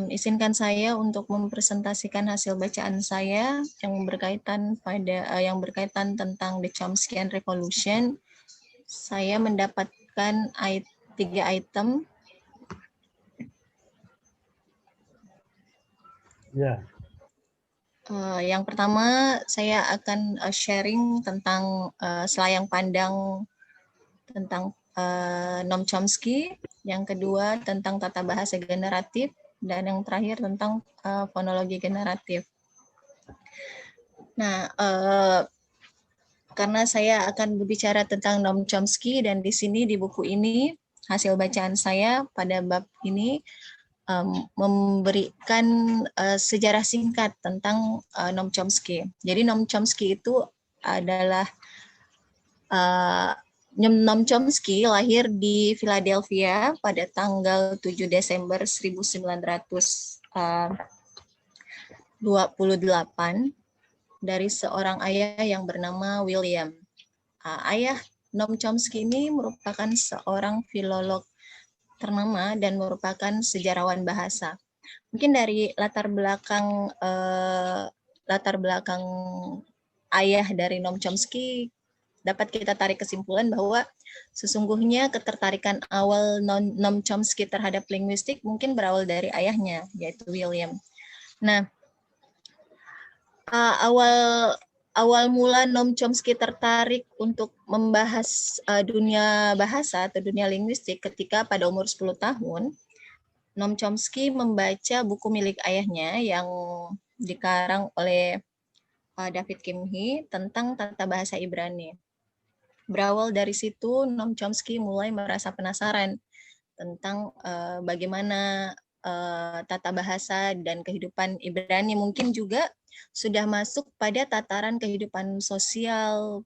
Izinkan saya untuk mempresentasikan hasil bacaan saya yang berkaitan tentang the Chomskyan Revolution. Saya mendapatkan 3 item. Ya. Yang pertama, saya akan sharing tentang selayang pandang tentang Noam Chomsky. Yang kedua, tentang tata bahasa generatif. Dan yang terakhir, tentang fonologi generatif. Nah, karena saya akan berbicara tentang Noam Chomsky, dan di sini di buku ini, hasil bacaan saya pada bab ini memberikan sejarah singkat tentang Noam Chomsky. Jadi Noam Chomsky itu adalah Noam Chomsky lahir di Philadelphia pada tanggal 7 Desember 1928 dari seorang ayah yang bernama William. Ayah Noam Chomsky ini merupakan seorang filolog ternama dan merupakan sejarawan bahasa. Mungkin dari latar belakang ayah dari Noam Chomsky dapat kita tarik kesimpulan bahwa sesungguhnya ketertarikan awal Noam Chomsky terhadap linguistik mungkin berawal dari ayahnya, yaitu William. Nah, awal mula Noam Chomsky tertarik untuk membahas dunia bahasa atau dunia linguistik ketika pada umur 10 tahun, Noam Chomsky membaca buku milik ayahnya yang dikarang oleh David Kimhi tentang tata bahasa Ibrani. Berawal dari situ, Noam Chomsky mulai merasa penasaran tentang bagaimana tata bahasa dan kehidupan Ibrani mungkin juga sudah masuk pada tataran kehidupan sosial,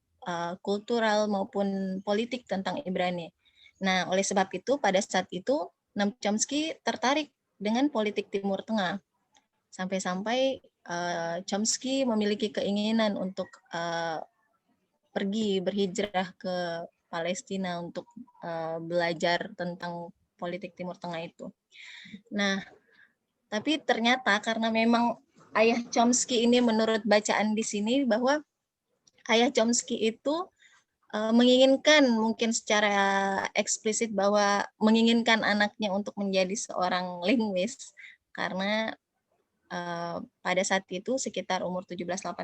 kultural maupun politik tentang Ibrani. Nah, oleh sebab itu pada saat itu Noam Chomsky tertarik dengan politik Timur Tengah. Sampai-sampai Chomsky memiliki keinginan untuk pergi berhijrah ke Palestina untuk belajar tentang politik Timur Tengah itu. Nah, tapi ternyata karena memang ayah Chomsky ini menurut bacaan di sini bahwa ayah Chomsky itu menginginkan mungkin secara eksplisit bahwa menginginkan anaknya untuk menjadi seorang linguis karena pada saat itu sekitar umur 17-18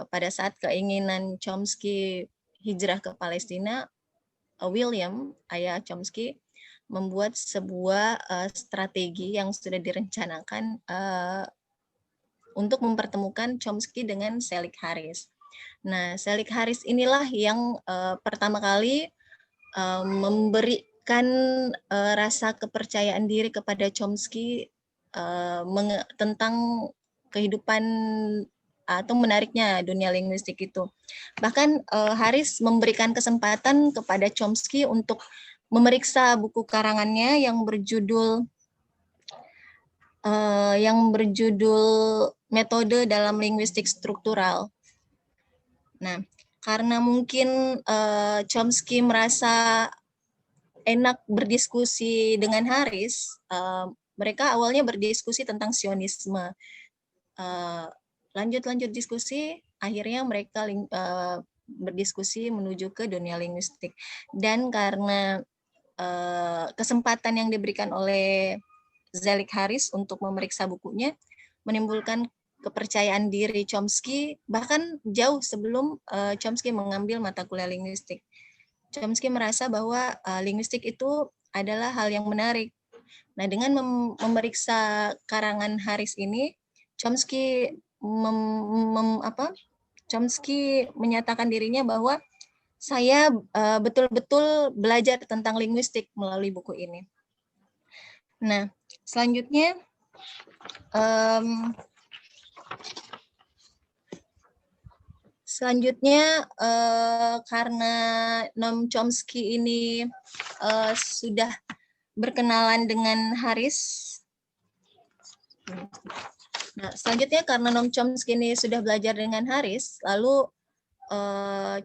pada saat keinginan Chomsky hijrah ke Palestina, William, ayah Chomsky, membuat sebuah strategi yang sudah direncanakan untuk mempertemukan Chomsky dengan Selig Harris. Nah, Selig Harris inilah yang pertama kali memberikan rasa kepercayaan diri kepada Chomsky tentang kehidupan atau menariknya dunia linguistik itu. Bahkan Harris memberikan kesempatan kepada Chomsky untuk memeriksa buku karangannya yang berjudul Metode dalam Linguistik Struktural. Nah, karena mungkin Chomsky merasa enak berdiskusi dengan Harris, mereka awalnya berdiskusi tentang Sionisme. Lanjut diskusi, akhirnya mereka berdiskusi menuju ke dunia linguistik. Dan karena kesempatan yang diberikan oleh Selig Harris untuk memeriksa bukunya menimbulkan kepercayaan diri Chomsky bahkan jauh sebelum Chomsky mengambil mata kuliah linguistik. Chomsky merasa bahwa linguistik itu adalah hal yang menarik. Nah, dengan memeriksa karangan Harris ini, Chomsky Chomsky menyatakan dirinya bahwa saya betul-betul belajar tentang linguistik melalui buku ini. Nah, selanjutnya karena Noam Chomsky ini sudah berkenalan dengan Harris. Nah, selanjutnya karena Noam Chomsky ini sudah belajar dengan Harris, lalu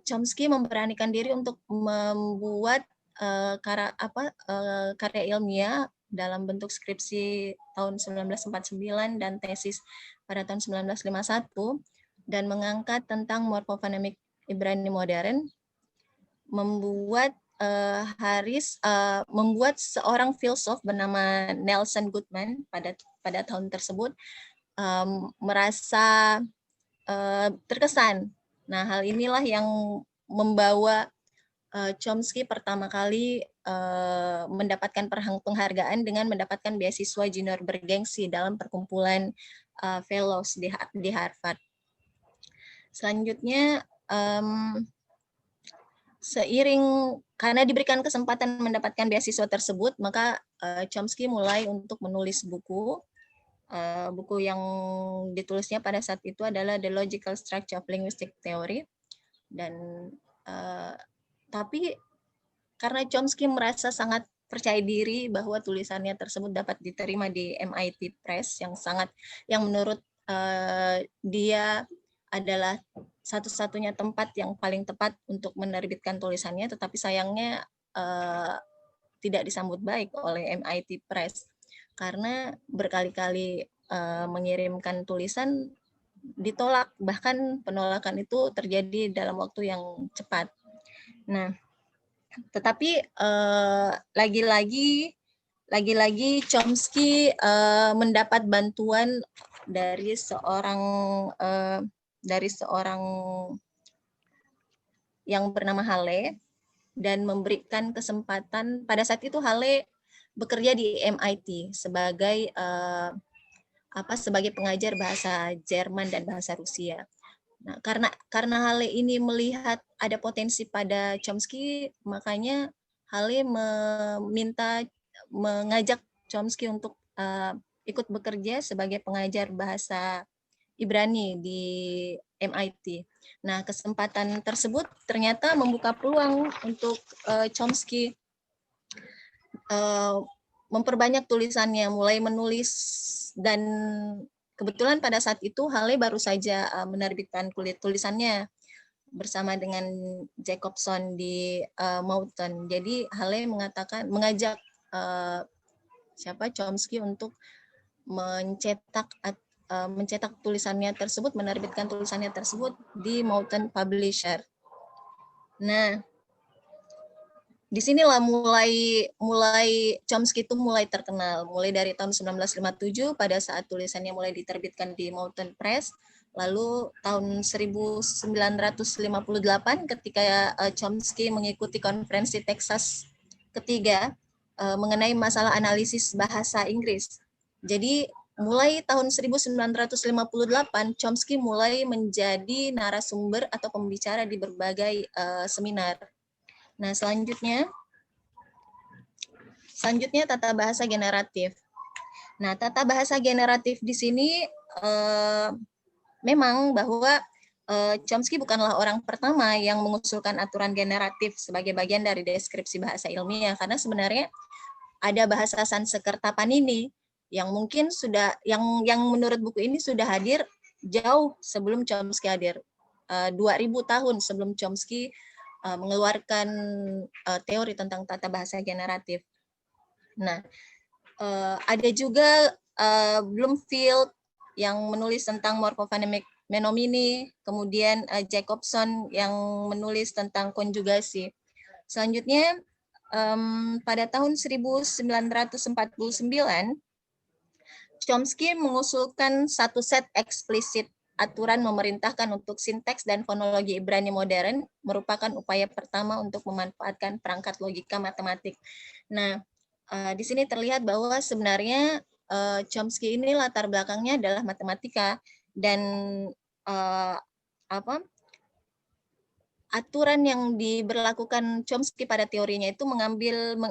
Chomsky memberanikan diri untuk membuat karya ilmiah dalam bentuk skripsi tahun 1949 dan tesis pada tahun 1951, dan mengangkat tentang morfofonemik Ibrani modern, membuat membuat seorang filsuf bernama Nelson Goodman pada tahun tersebut merasa terkesan. Nah, hal inilah yang membawa Chomsky pertama kali mendapatkan penghargaan dengan mendapatkan beasiswa junior bergengsi dalam perkumpulan fellows di Harvard. Selanjutnya, karena diberikan kesempatan mendapatkan beasiswa tersebut, maka Chomsky mulai untuk menulis buku. Buku yang ditulisnya pada saat itu adalah The Logical Structure of Linguistic Theory. Dan tapi karena Chomsky merasa sangat percaya diri bahwa tulisannya tersebut dapat diterima di MIT Press yang menurut dia adalah satu-satunya tempat yang paling tepat untuk menerbitkan tulisannya, tetapi sayangnya tidak disambut baik oleh MIT Press karena berkali-kali mengirimkan tulisan ditolak, bahkan penolakan itu terjadi dalam waktu yang cepat. Nah, tetapi lagi-lagi Chomsky mendapat bantuan dari seorang yang bernama Hale, dan memberikan kesempatan. Pada saat itu Hale bekerja di MIT sebagai sebagai pengajar bahasa Jerman dan bahasa Rusia. Nah, karena Hale ini melihat ada potensi pada Chomsky, makanya Hale mengajak Chomsky untuk ikut bekerja sebagai pengajar bahasa Ibrani di MIT. Nah, kesempatan tersebut ternyata membuka peluang untuk Chomsky memperbanyak tulisannya, mulai menulis, dan kebetulan pada saat itu Hale baru saja menerbitkan tulisannya bersama dengan Jacobson di Mountain. Jadi Hale mengajak Chomsky untuk mencetak tulisannya tersebut, menerbitkan tulisannya tersebut di Mountain Publisher. Nah, disinilah mulai Chomsky itu mulai terkenal, mulai dari tahun 1957 pada saat tulisannya mulai diterbitkan di Mountain Press. Lalu tahun 1958 ketika Chomsky mengikuti konferensi Texas ketiga mengenai masalah analisis bahasa Inggris. Jadi mulai tahun 1958 Chomsky mulai menjadi narasumber atau pembicara di berbagai seminar. Nah, selanjutnya tata bahasa generatif. Nah, tata bahasa generatif di sini memang bahwa Chomsky bukanlah orang pertama yang mengusulkan aturan generatif sebagai bagian dari deskripsi bahasa ilmiah, karena sebenarnya ada bahasa Sanskerta Panini yang mungkin yang menurut buku ini sudah hadir jauh sebelum Chomsky hadir. 2000 tahun sebelum Chomsky mengeluarkan teori tentang tata bahasa generatif. Nah, ada juga Bloomfield yang menulis tentang morfofonemik menomini, kemudian Jacobson yang menulis tentang konjugasi. Selanjutnya, pada tahun 1949, Chomsky mengusulkan satu set eksplisit aturan memerintahkan untuk sinteks dan fonologi Ibrani modern, merupakan upaya pertama untuk memanfaatkan perangkat logika matematik. Nah, di sini terlihat bahwa sebenarnya Chomsky ini latar belakangnya adalah matematika, dan aturan yang diberlakukan Chomsky pada teorinya itu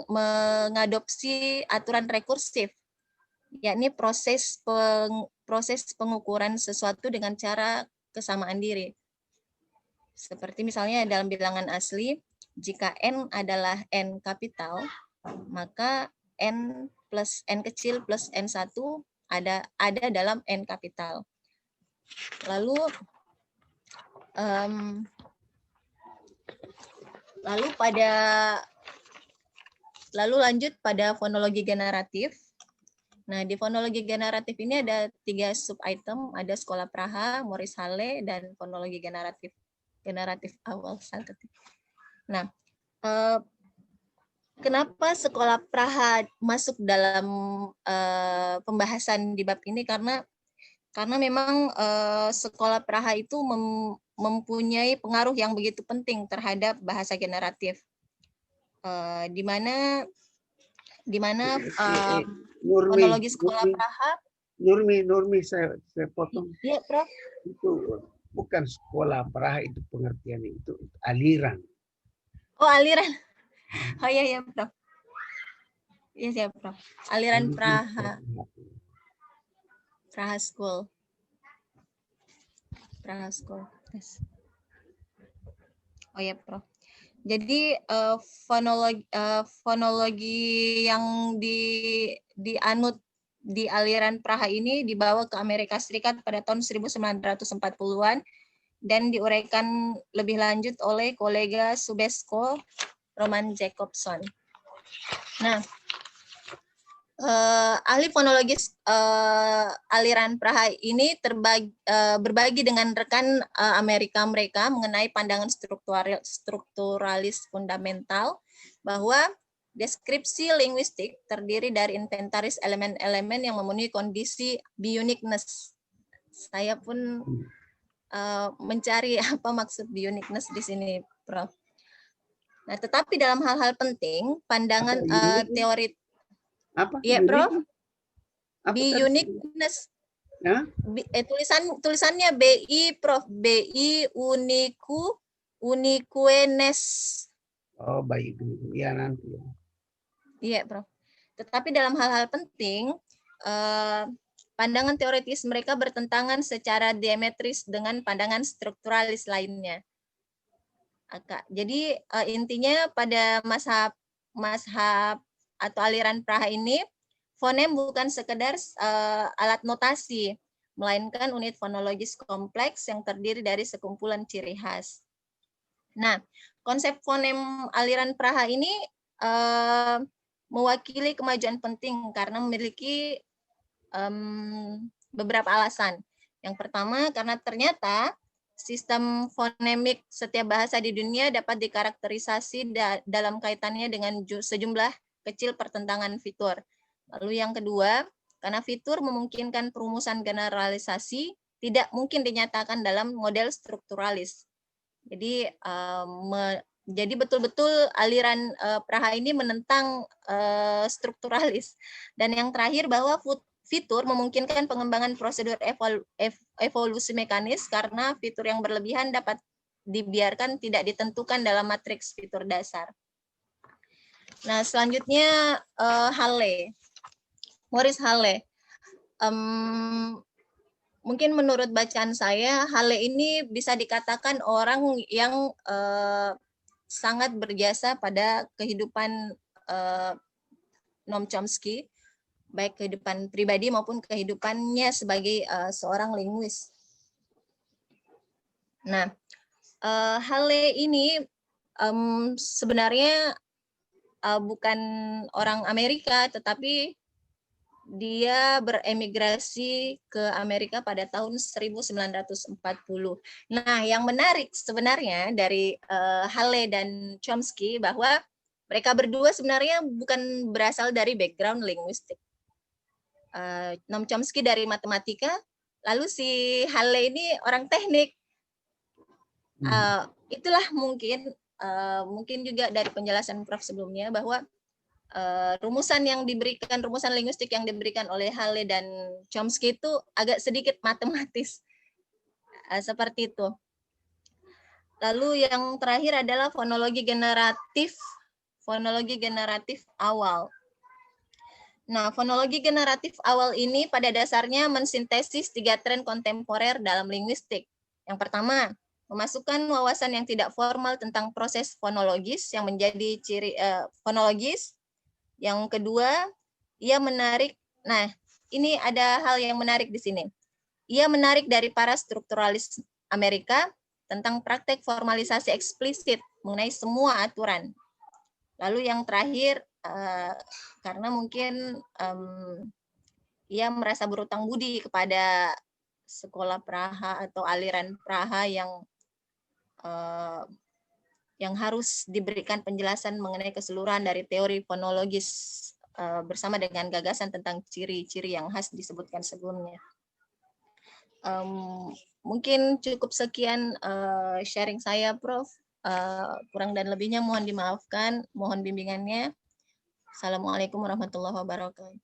mengadopsi aturan rekursif, yakni proses pengukuran sesuatu dengan cara kesamaan diri. Seperti misalnya dalam bilangan asli, jika n adalah n kapital, maka n plus n kecil plus n1 ada dalam n kapital. Lalu pada Lalu lanjut pada fonologi generatif. Nah, di fonologi generatif ini ada 3 sub-item, ada Sekolah Praha, Morris Halle, dan fonologi generatif awal. Nah, kenapa Sekolah Praha masuk dalam pembahasan di bab ini? Karena memang Sekolah Praha itu mempunyai pengaruh yang begitu penting terhadap bahasa generatif, di mana fonologi Sekolah Praha. Nurmi, saya potong. Iya, Prof. Itu bukan Sekolah Praha, itu pengertiannya, itu aliran. Oh, aliran. Oh iya, Prof. Iya, siap, Prof. Aliran Praha. Praha School. Praha School. Yes. Oh ya, Prof. Jadi fonologi yang dianut di aliran Praha ini dibawa ke Amerika Serikat pada tahun 1940-an dan diuraikan lebih lanjut oleh kolega Subesko Roman Jacobson. Nah, ahli fonologis aliran Praha ini berbagi dengan rekan Amerika mereka mengenai pandangan strukturalis fundamental, bahwa deskripsi linguistik terdiri dari inventaris elemen-elemen yang memenuhi kondisi bi-uniqueness. Saya pun mencari apa maksud bi-uniqueness di sini, Prof. Nah, tetapi dalam hal-hal penting, pandangan teori. Apa? Iya, Prof. Bi-uniqueness. Ya? Tulisannya BI, Prof. BI uniqueness. Oh, baik. Ya, nanti. Iya, Prof. Tetapi dalam hal-hal penting, pandangan teoritis mereka bertentangan secara diametris dengan pandangan strukturalis lainnya. Jadi intinya pada mazhab atau aliran Praha ini, fonem bukan sekedar alat notasi, melainkan unit fonologis kompleks yang terdiri dari sekumpulan ciri khas. Nah, konsep fonem aliran Praha ini mewakili kemajuan penting karena memiliki beberapa alasan. Yang pertama, karena ternyata sistem fonemik setiap bahasa di dunia dapat dikarakterisasi dalam kaitannya dengan sejumlah kecil pertentangan fitur. Lalu yang kedua, karena fitur memungkinkan perumusan generalisasi tidak mungkin dinyatakan dalam model strukturalis. Jadi betul-betul aliran Praha ini menentang strukturalis. Dan yang terakhir, bahwa fitur memungkinkan pengembangan prosedur evolusi mekanis karena fitur yang berlebihan dapat dibiarkan tidak ditentukan dalam matriks fitur dasar. Nah, selanjutnya Halle. Morris Halle. Mungkin menurut bacaan saya, Halle ini bisa dikatakan orang yang sangat berjasa pada kehidupan Noam Chomsky, baik kehidupan pribadi maupun kehidupannya sebagai seorang linguis. Nah, Halle ini sebenarnya bukan orang Amerika, tetapi dia beremigrasi ke Amerika pada tahun 1940. Nah, yang menarik sebenarnya dari Halle dan Chomsky bahwa mereka berdua sebenarnya bukan berasal dari background linguistik. Noam Chomsky dari matematika, lalu si Halle ini orang teknik. Itulah mungkin juga dari penjelasan Prof sebelumnya bahwa rumusan linguistik yang diberikan oleh Halle dan Chomsky itu agak sedikit matematis, seperti itu. Lalu yang terakhir adalah fonologi generatif awal. Nah, fonologi generatif awal ini pada dasarnya mensintesis 3 tren kontemporer dalam linguistik. Yang pertama, memasukkan wawasan yang tidak formal tentang proses fonologis yang menjadi ciri fonologis. Yang kedua, ia menarik, nah ini ada hal yang menarik di sini. Ia menarik dari para strukturalis Amerika tentang praktek formalisasi eksplisit mengenai semua aturan. Lalu yang terakhir, karena mungkin ia merasa berutang budi kepada sekolah Praha atau aliran Praha yang harus diberikan penjelasan mengenai keseluruhan dari teori fonologis bersama dengan gagasan tentang ciri-ciri yang khas disebutkan sebelumnya. Mungkin cukup sekian sharing saya, Prof. Kurang dan lebihnya mohon dimaafkan, mohon bimbingannya. Assalamualaikum warahmatullahi wabarakatuh.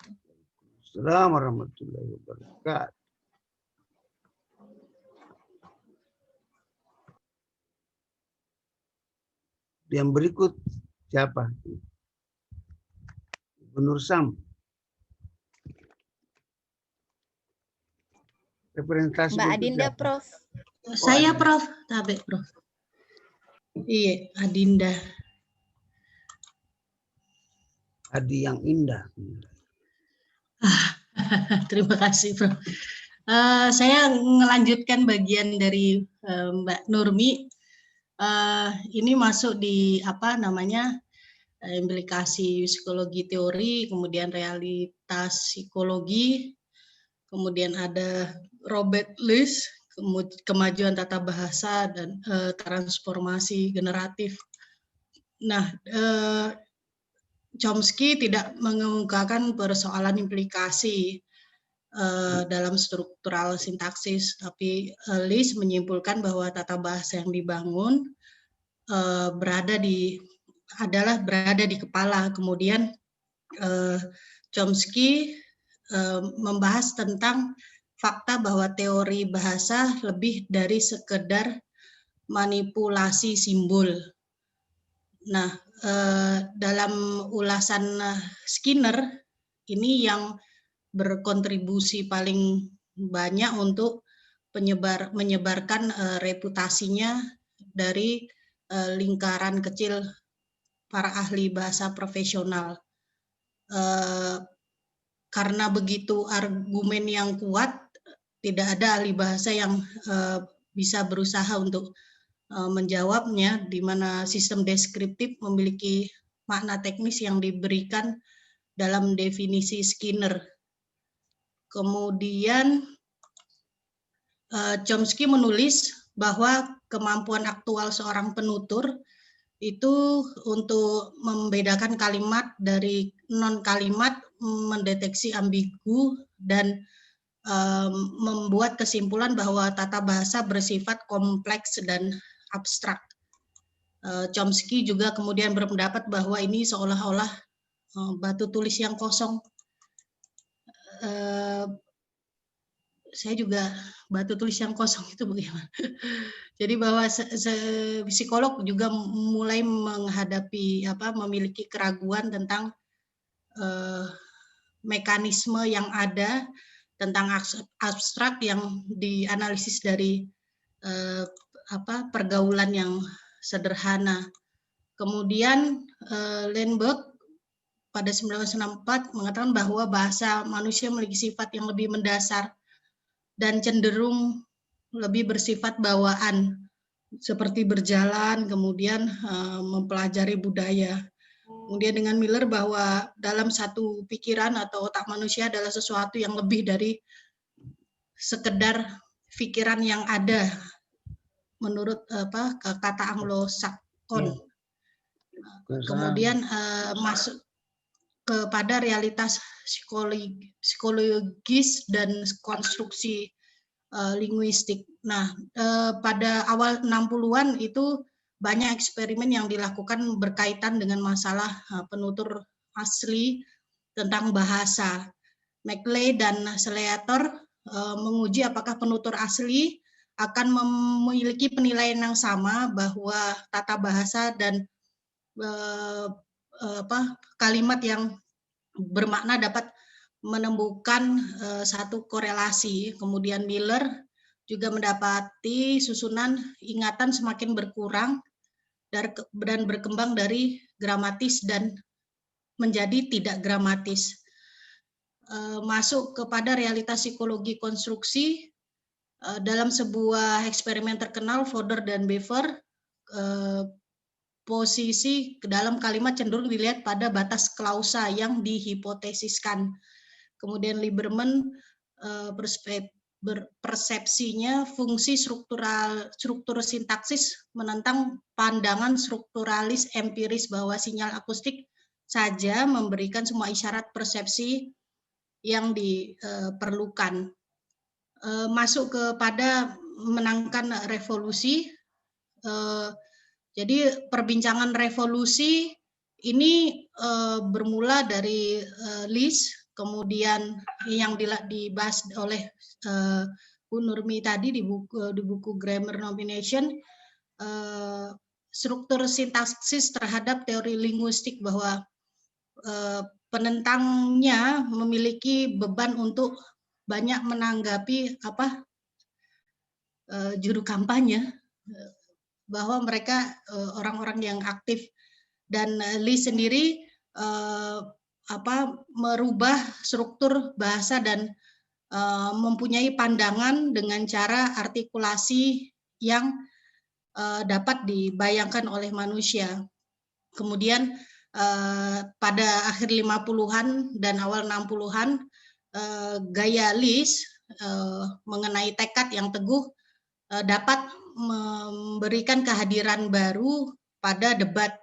Assalamualaikum warahmatullahi wabarakatuh. Yang berikut siapa? Gubernur Sam. Representasi Mbak untuk Adinda, siapa? Prof. Saya, Prof. Tabe, Prof. Iya, Adinda. Adi yang indah. Terima kasih, Prof. Saya melanjutkan bagian dari Mbak Nurmi. Ini masuk di implikasi psikologi teori, kemudian realitas psikologi, kemudian ada Robert Lis, kemajuan tata bahasa dan transformasi generatif. Nah, Chomsky tidak mengemukakan persoalan implikasi dalam struktural sintaksis, tapi Lis menyimpulkan bahwa tata bahasa yang dibangun berada di kepala. Kemudian Chomsky membahas tentang fakta bahwa teori bahasa lebih dari sekedar manipulasi simbol. Nah, dalam ulasan Skinner ini yang berkontribusi paling banyak untuk menyebarkan reputasinya dari lingkaran kecil para ahli bahasa profesional. Karena begitu argumen yang kuat, tidak ada ahli bahasa yang bisa berusaha untuk menjawabnya, di mana sistem deskriptif memiliki makna teknis yang diberikan dalam definisi Skinner. Kemudian Chomsky menulis bahwa kemampuan aktual seorang penutur itu untuk membedakan kalimat dari non-kalimat, mendeteksi ambigu, dan membuat kesimpulan bahwa tata bahasa bersifat kompleks dan abstrak. Chomsky juga kemudian berpendapat bahwa ini seolah-olah batu tulis yang kosong. Saya juga batu tulis yang kosong itu bagaimana? Jadi bahwa psikolog juga mulai menghadapi memiliki keraguan tentang mekanisme yang ada, tentang abstrak yang dianalisis dari pergaulan yang sederhana. Kemudian Lindbergh pada 1964 mengatakan bahwa bahasa manusia memiliki sifat yang lebih mendasar dan cenderung lebih bersifat bawaan, seperti berjalan, kemudian mempelajari budaya. Kemudian dengan Miller bahwa dalam satu pikiran atau otak manusia adalah sesuatu yang lebih dari sekedar pikiran yang ada, menurut kata Anglo-Saxon. Kemudian masuk kepada realitas psikologis dan konstruksi linguistik. Nah, pada awal 60-an itu banyak eksperimen yang dilakukan berkaitan dengan masalah penutur asli tentang bahasa. Maclay dan Slater menguji apakah penutur asli akan memiliki penilaian yang sama bahwa tata bahasa dan kalimat yang bermakna dapat menemukan satu korelasi. Kemudian Miller juga mendapati susunan ingatan semakin berkurang dan berkembang dari gramatis dan menjadi tidak gramatis. Masuk kepada realitas psikologi konstruksi, dalam sebuah eksperimen terkenal Fodor dan Bever posisi ke dalam kalimat cenderung dilihat pada batas klausa yang dihipotesiskan. Kemudian Lieberman persepsinya fungsi struktur sintaksis menentang pandangan strukturalis empiris bahwa sinyal akustik saja memberikan semua isyarat persepsi yang diperlukan. Masuk kepada menangkan revolusi. Jadi perbincangan revolusi ini bermula dari List, kemudian yang dibahas oleh Bu Nurmi tadi di buku Grammar Nomination, struktur sintaksis terhadap teori linguistik, bahwa penentangnya memiliki beban untuk banyak menanggapi juru kampanye, bahwa mereka orang-orang yang aktif, dan Lee sendiri merubah struktur bahasa dan mempunyai pandangan dengan cara artikulasi yang dapat dibayangkan oleh manusia. Kemudian pada akhir 50-an dan awal 60-an, gaya Lee mengenai tekad yang teguh dapat memberikan kehadiran baru pada debat.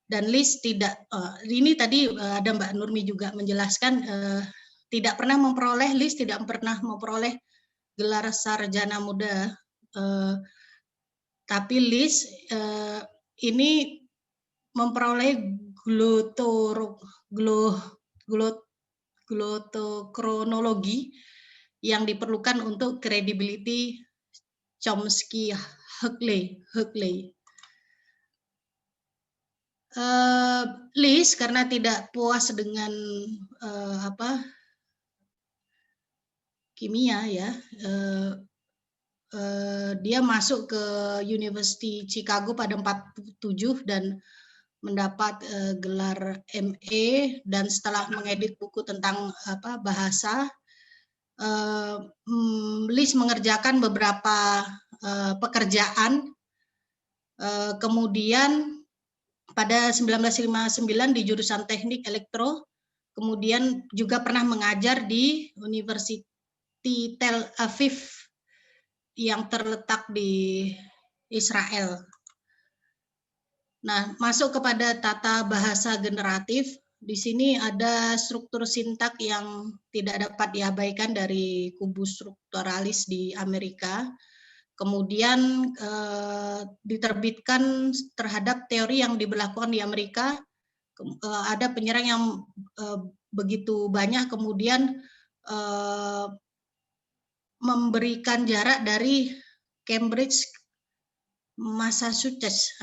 Dan List tidak, ini tadi ada Mbak Nurmi juga menjelaskan, tidak pernah memperoleh gelar sarjana muda, tapi List ini memperoleh glotokronologi yang diperlukan untuk credibility Chomsky-Huxley. List karena tidak puas dengan kimia ya, dia masuk ke University Chicago pada 47 dan mendapat gelar MA, dan setelah mengedit buku tentang bahasa, List mengerjakan beberapa pekerjaan. Kemudian pada 1959 di jurusan teknik elektro, kemudian juga pernah mengajar di University Tel Aviv yang terletak di Israel. Nah, masuk kepada tata bahasa generatif, di sini ada struktur sintak yang tidak dapat diabaikan dari kubu strukturalis di Amerika. Kemudian diterbitkan terhadap teori yang diberlakukan di Amerika. Ada penyerang yang begitu banyak, kemudian memberikan jarak dari Cambridge, Massachusetts,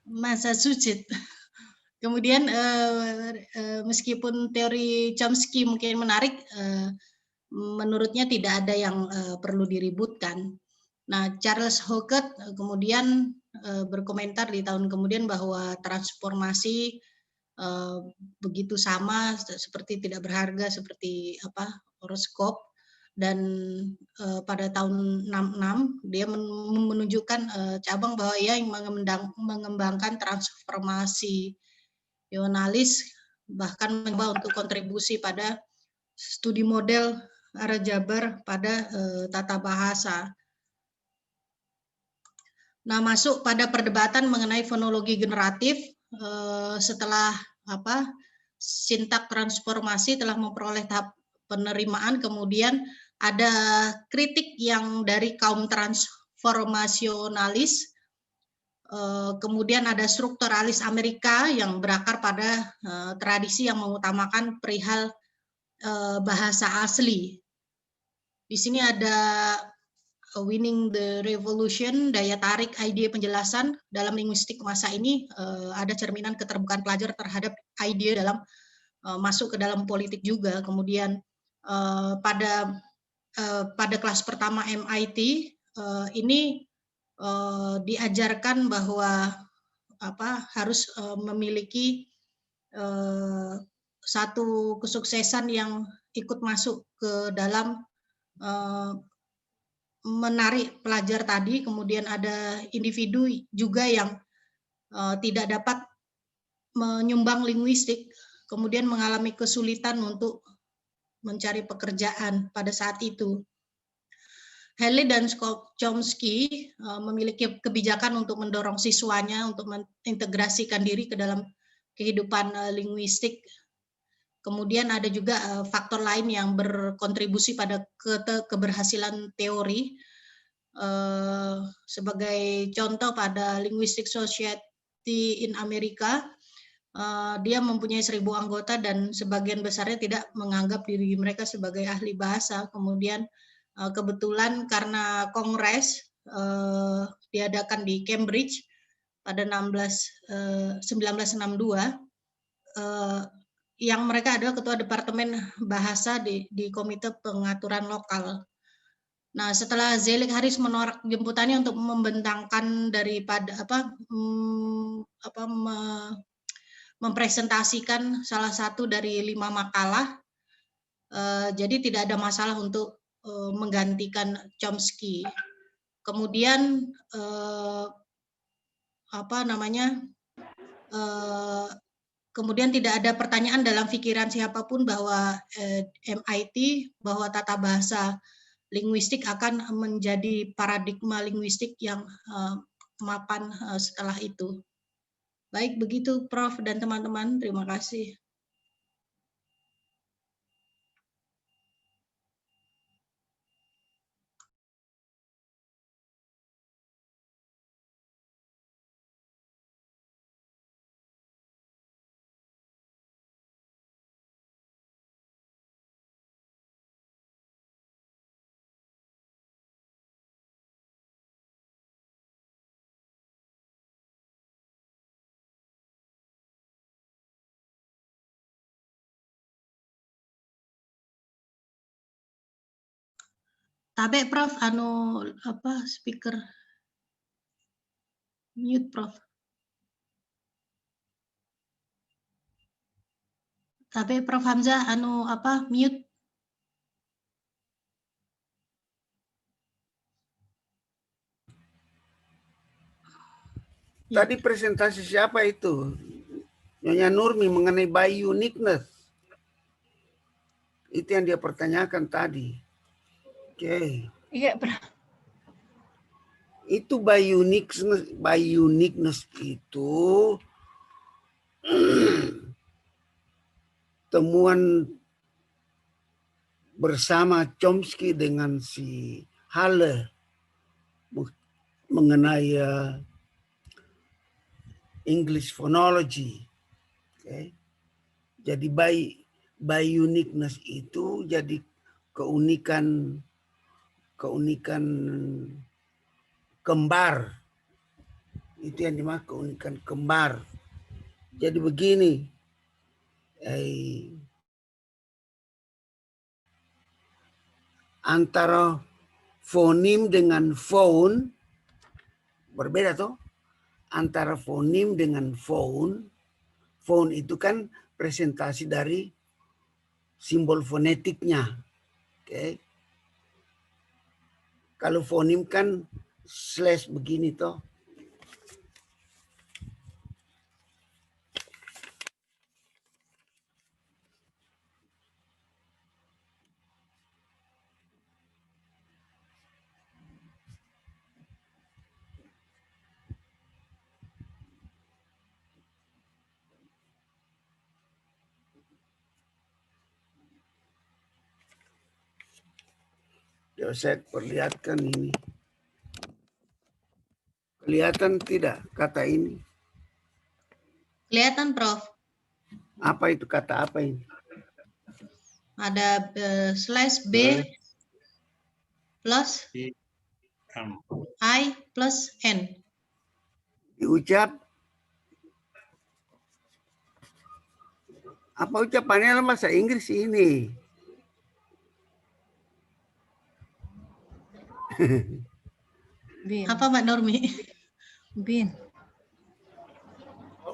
Massachusetts. Kemudian meskipun teori Chomsky mungkin menarik, menurutnya tidak ada yang perlu diributkan. Nah, Charles Hockett kemudian berkomentar di tahun kemudian bahwa transformasi begitu sama seperti tidak berharga seperti horoskop, dan pada tahun 66 dia menunjukkan cabang bahwa ia yang mengembangkan transformasi Yonalis, bahkan mencoba untuk kontribusi pada studi model Aljabar pada tata bahasa. Nah, masuk pada perdebatan mengenai fonologi generatif setelah sintak transformasi telah memperoleh tahap penerimaan, kemudian ada kritik yang dari kaum transformasionalis. Kemudian ada strukturalis Amerika yang berakar pada tradisi yang mengutamakan perihal bahasa asli. Di sini ada Winning the Revolution, daya tarik ide penjelasan dalam linguistik masa ini, ada cerminan keterbukaan pelajar terhadap ide dalam masuk ke dalam politik juga. Kemudian pada kelas pertama MIT ini diajarkan bahwa harus memiliki satu kesuksesan yang ikut masuk ke dalam menarik pelajar tadi, kemudian ada individu juga yang tidak dapat menyumbang linguistik, kemudian mengalami kesulitan untuk mencari pekerjaan pada saat itu. Haley dan Chomsky memiliki kebijakan untuk mendorong siswanya untuk mengintegrasikan diri ke dalam kehidupan linguistik. Kemudian ada juga faktor lain yang berkontribusi pada keberhasilan teori. Sebagai contoh pada Linguistic Society in Amerika, dia mempunyai 1.000 anggota dan sebagian besarnya tidak menganggap diri mereka sebagai ahli bahasa. Kemudian kebetulan karena kongres diadakan di Cambridge pada 1962, yang mereka adalah ketua departemen bahasa di komite pengaturan lokal. Nah, setelah Zelig Harris menolak jemputannya untuk membentangkan daripada mempresentasikan salah satu dari 5 makalah, jadi tidak ada masalah untuk menggantikan Chomsky. Kemudian kemudian tidak ada pertanyaan dalam pikiran siapapun bahwa MIT, bahwa tata bahasa linguistik akan menjadi paradigma linguistik yang mapan setelah itu. Baik, begitu Prof. dan teman-teman. Terima kasih. Tabe Prof, speaker mute Prof. Tabe Prof Hamzah mute. Tadi presentasi siapa itu? Nyonya Nurmi mengenai by uniqueness. Itu yang dia pertanyakan tadi. Oke. Iya, Prof. Itu by uniqueness itu temuan bersama Chomsky dengan si Halle mengenai English phonology. Okay. Jadi by uniqueness itu jadi keunikan kembar. Itu yang dimaksud keunikan kembar. Jadi begini, antara fonim dengan phone berbeda toh. Antara fonim dengan phone itu kan presentasi dari simbol fonetiknya. Oke. Kalau fonim kan slash begini toh. Ya, saya perlihatkan ini. Kelihatan tidak kata ini? Kelihatan, Prof. Apa itu kata apa ini? Ada slash B plus I plus N. Diucap apa ucapannya bahasa Inggris ini? Bin. Apa Mbak Nurmi? Bin.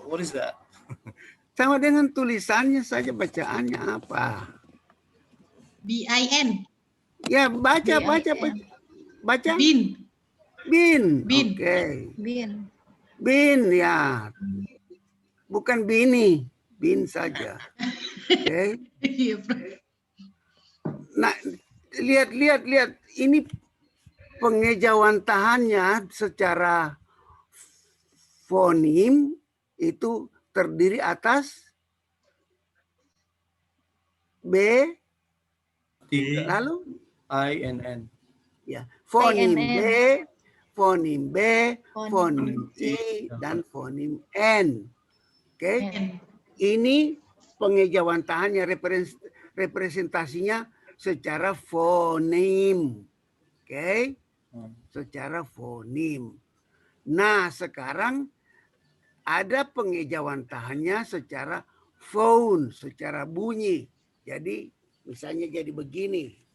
What is that? Sama dengan tulisannya saja, bacaannya apa? BIN. Ya, baca baca? Bin. Bin. Bin. Oke. Bin. Bin ya. Bukan bini, bin saja. Oke. Iya, Prof. Nah, lihat. Ini pengejawantahannya secara fonim itu terdiri atas B, lalu INN. ya, fonim B, INN. fonim B, Fonim fonim C. I, dan fonim N. Oke. N. Ini pengejawantahannya, representasinya secara fonim. Oke. Secara fonim. Nah, sekarang ada pengejawantahannya secara phone, secara bunyi. Jadi, misalnya jadi begini.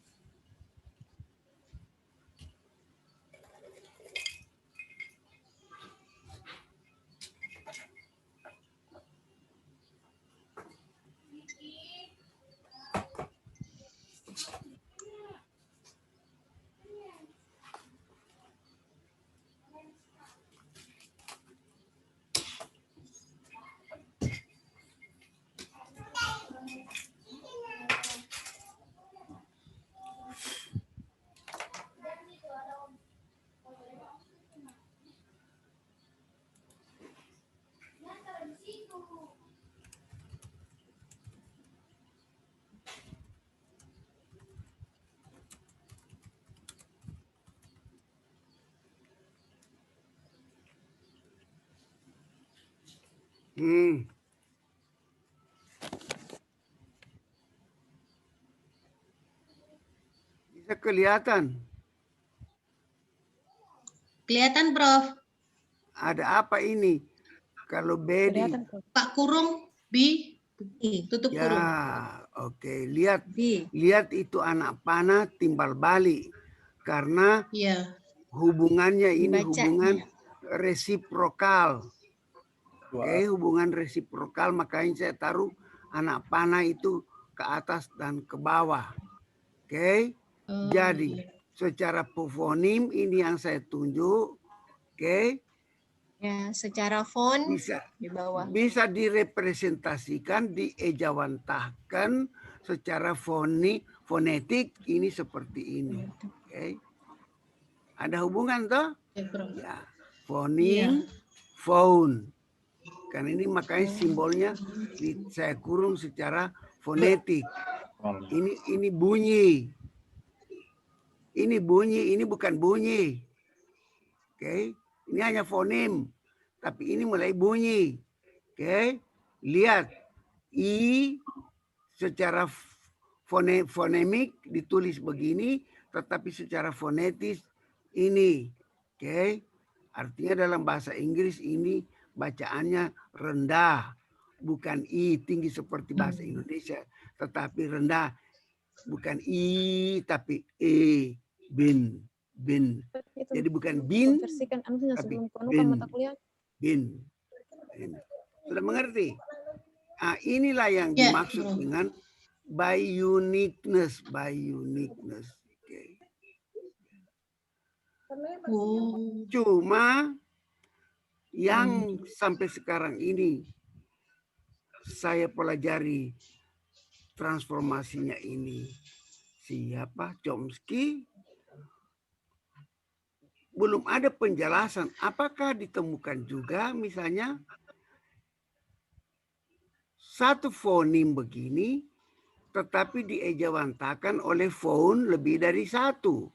Bisa kelihatan. Kelihatan, Prof. Ada apa ini? Kalau B di... Pak kurung, B, tutup kurung. Ya, oke. Lihat, B. lihat itu anak panah timbal balik. Karena Iya. hubungannya ini Dibacanya. hubungan resiprokal. Oke, hubungan resiprokal, makanya saya taruh anak panah itu ke atas dan ke bawah. Oke, jadi secara fonim ini yang saya tunjuk. Oke, Ya, secara font bisa di bawah. bisa direpresentasikan, diejawantahkan secara fonetik ini seperti ini. Oke, ada hubungan toh? Ya, Prof. Ya, fonim, phone. Kan ini makanya simbolnya saya kurung secara fonetik. Ini bunyi. Ini bunyi, ini bukan bunyi. Oke, ini hanya fonem. Tapi ini mulai bunyi. Oke, lihat. I secara fonemik ditulis begini, tetapi secara fonetis ini. Oke, artinya dalam bahasa Inggris ini bacaannya rendah, bukan I tinggi seperti bahasa Indonesia, tetapi rendah, bukan I tapi E, bin. Jadi bukan bin, tapi bin. Sudah mengerti? Nah, inilah yang dimaksud dengan by uniqueness. Okay. Cuma yang sampai sekarang ini saya pelajari transformasinya ini siapa? Chomsky. Belum ada penjelasan apakah ditemukan juga misalnya satu fonim begini tetapi diejawantakan oleh fon lebih dari satu.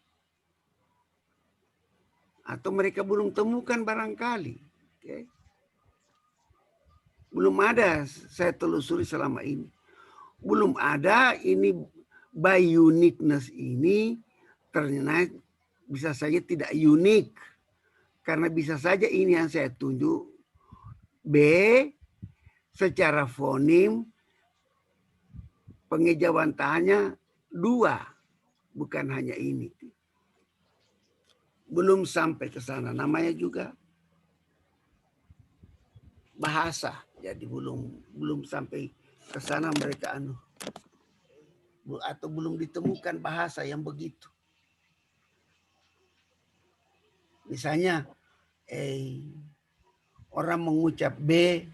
Atau mereka belum temukan barangkali. Okay. Belum ada, saya telusuri selama ini. Belum ada ini by uniqueness ini ternyata bisa saja tidak unik. Karena bisa saja ini yang saya tunjuk. B, secara fonim, pengejawantahannya 2. Bukan hanya ini. Belum sampai ke sana. Namanya juga bahasa. Jadi belum sampai ke sana mereka atau belum ditemukan bahasa yang begitu. Misalnya orang mengucap B,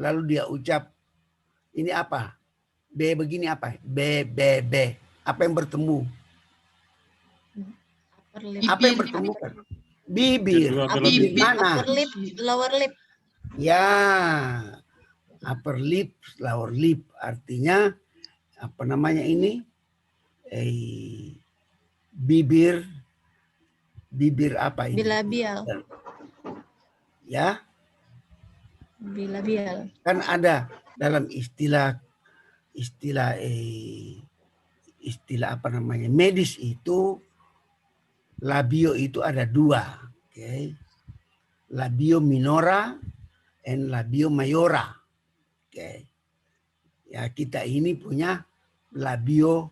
lalu dia ucap ini apa? B begini apa? B, B, B. Apa yang bertemu? Apa yang bertemu kan? Bibir. Bibir mana? Upper lip, lower lip. Ya, upper lip, lower lip. Artinya apa namanya ini? Bibir apa ini? Bilabial. Ya. Bilabial. Kan ada dalam istilah apa namanya medis itu labio itu ada dua, okay? Labio minora and labio mayora, okay? Ya kita ini punya labio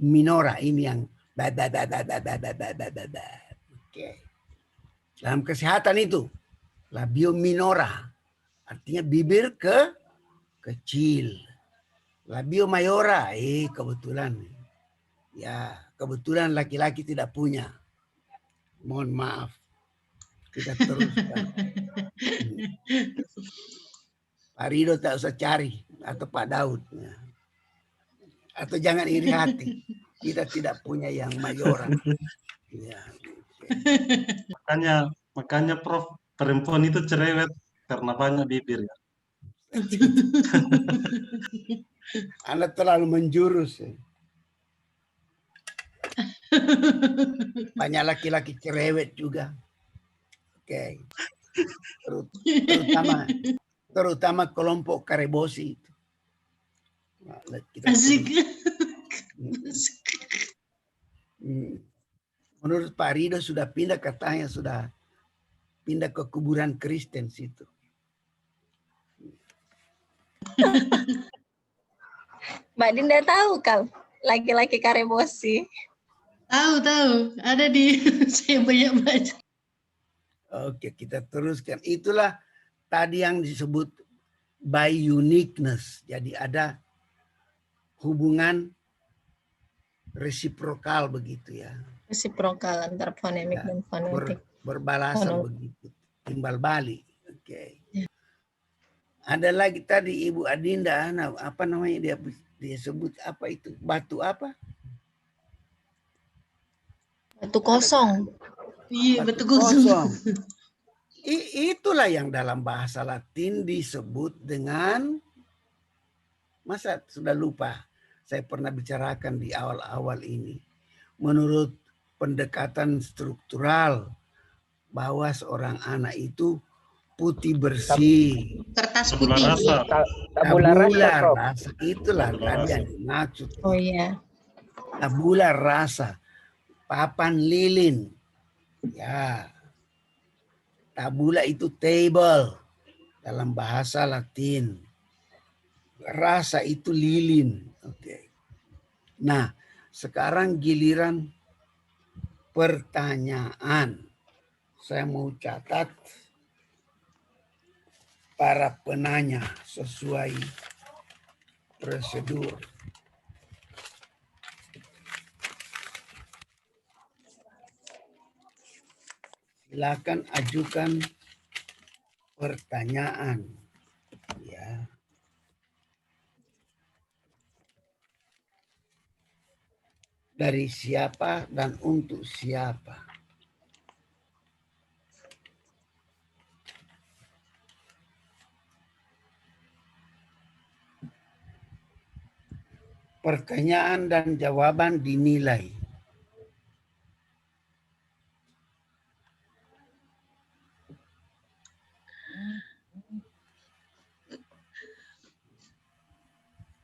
minora ini yang okay. Dalam kesehatan itu labio minora artinya bibir kecil. Labio mayora, kebetulan. Ya, kebetulan laki-laki tidak punya. Mohon maaf. Kita teruskan. Pak Rido tak usah cari. Atau Pak Daud. Atau jangan iri hati. Kita tidak punya yang mayora. Ya. Makanya Prof, perempuan itu cerewet karena banyak bibir ya. Anda terlalu menjurus. Ya. Banyak laki-laki cerewet juga. Oke. Terutama kelompok Karebosi itu. Nah, Asik. Menurut Pak Rido sudah pindah, katanya sudah pindah ke kuburan Kristen situ. Mbak Dinda tahu kan laki-laki Karebosi? Tahu, ada di saya banyak baca. Oke, kita teruskan. Itulah tadi yang disebut by uniqueness. Jadi ada hubungan resiprokal begitu ya. Resiprokal antara fonemik dan fonetik. Berbalasan begitu. Timbal balik. Oke. Ya. Ada lagi tadi Ibu Adinda, apa namanya dia sebut apa itu? Batu apa? Batu kosong. Iya, batu kosong. Itulah yang dalam bahasa Latin disebut dengan, masa sudah lupa, saya pernah bicarakan di awal-awal ini. Menurut pendekatan struktural, bahwa seorang anak itu putih bersih. Kertas putih. Tabula rasa. Itulah tadi yang dimaksud. Oh iya. Tabula rasa. Papan lilin. Ya. Tabula itu table dalam bahasa Latin. Rasa itu lilin. Oke. Nah, sekarang giliran pertanyaan. Saya mau catat para penanya sesuai prosedur. Silakan ajukan pertanyaan. Ya. Dari siapa dan untuk siapa? Pertanyaan dan jawaban dinilai.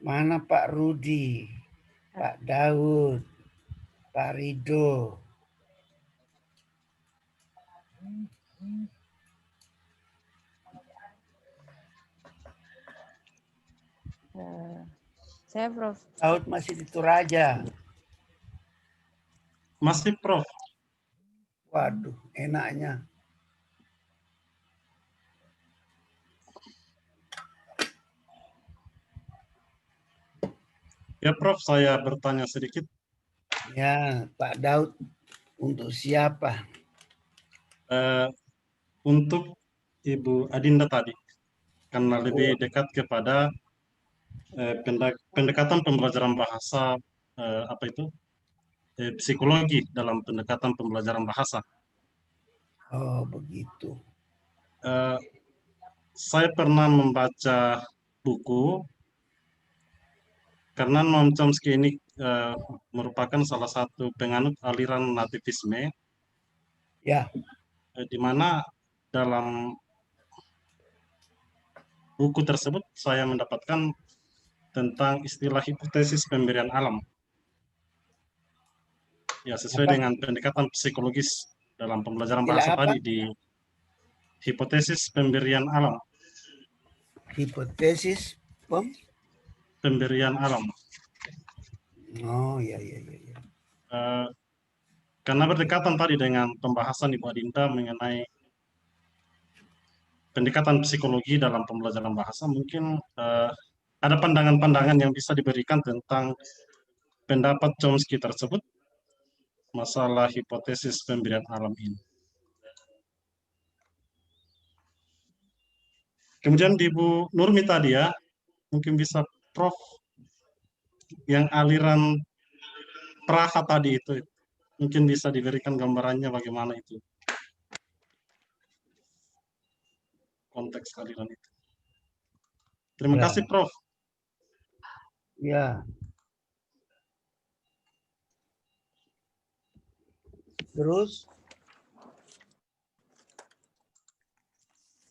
Mana Pak Rudi, Pak Daud, Pak Rido? Saya Prof. Daud masih di Toraja. Masih Prof. Waduh, enaknya. Ya Prof, saya bertanya sedikit. Ya, Pak Daud, untuk siapa? Untuk Ibu Adinda tadi, karena lebih dekat kepada pendekatan pembelajaran bahasa, apa itu, psikologi dalam pendekatan pembelajaran bahasa. Oh, begitu. Saya pernah membaca buku, karena Noam Chomsky ini merupakan salah satu penganut aliran nativisme, Ya, di mana dalam buku tersebut saya mendapatkan tentang istilah hipotesis pemberian alam. Ya, sesuai apa? dengan pendekatan psikologis dalam pembelajaran Istilah bahasa apa? tadi di hipotesis pemberian alam. Hipotesis Pemberian alam. Oh, ya, ya, ya, ya. Karena berdekatan tadi dengan pembahasan Ibu Adinda mengenai pendekatan psikologi dalam pembelajaran bahasa, mungkin ada pandangan-pandangan yang bisa diberikan tentang pendapat Chomsky tersebut, masalah hipotesis pemberian alam ini. Kemudian di Bu Nurmi tadi ya, mungkin bisa Prof, yang aliran Praha tadi itu, mungkin bisa diberikan gambarannya bagaimana itu, konteks aliran itu. Terima Ya. kasih Prof. Ya. Terus?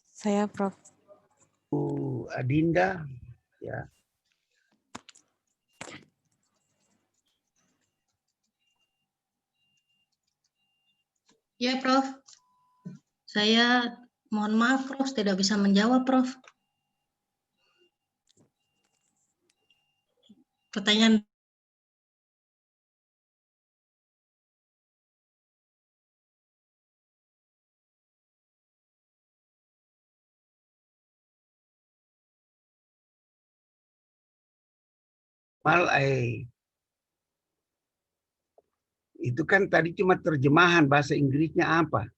Saya Prof. Bu Adinda, ya. Ya, Prof. Saya mohon maaf, Prof, tidak bisa menjawab, Prof. Pertanyaan Itu kan tadi cuma terjemahan bahasa Inggrisnya apa?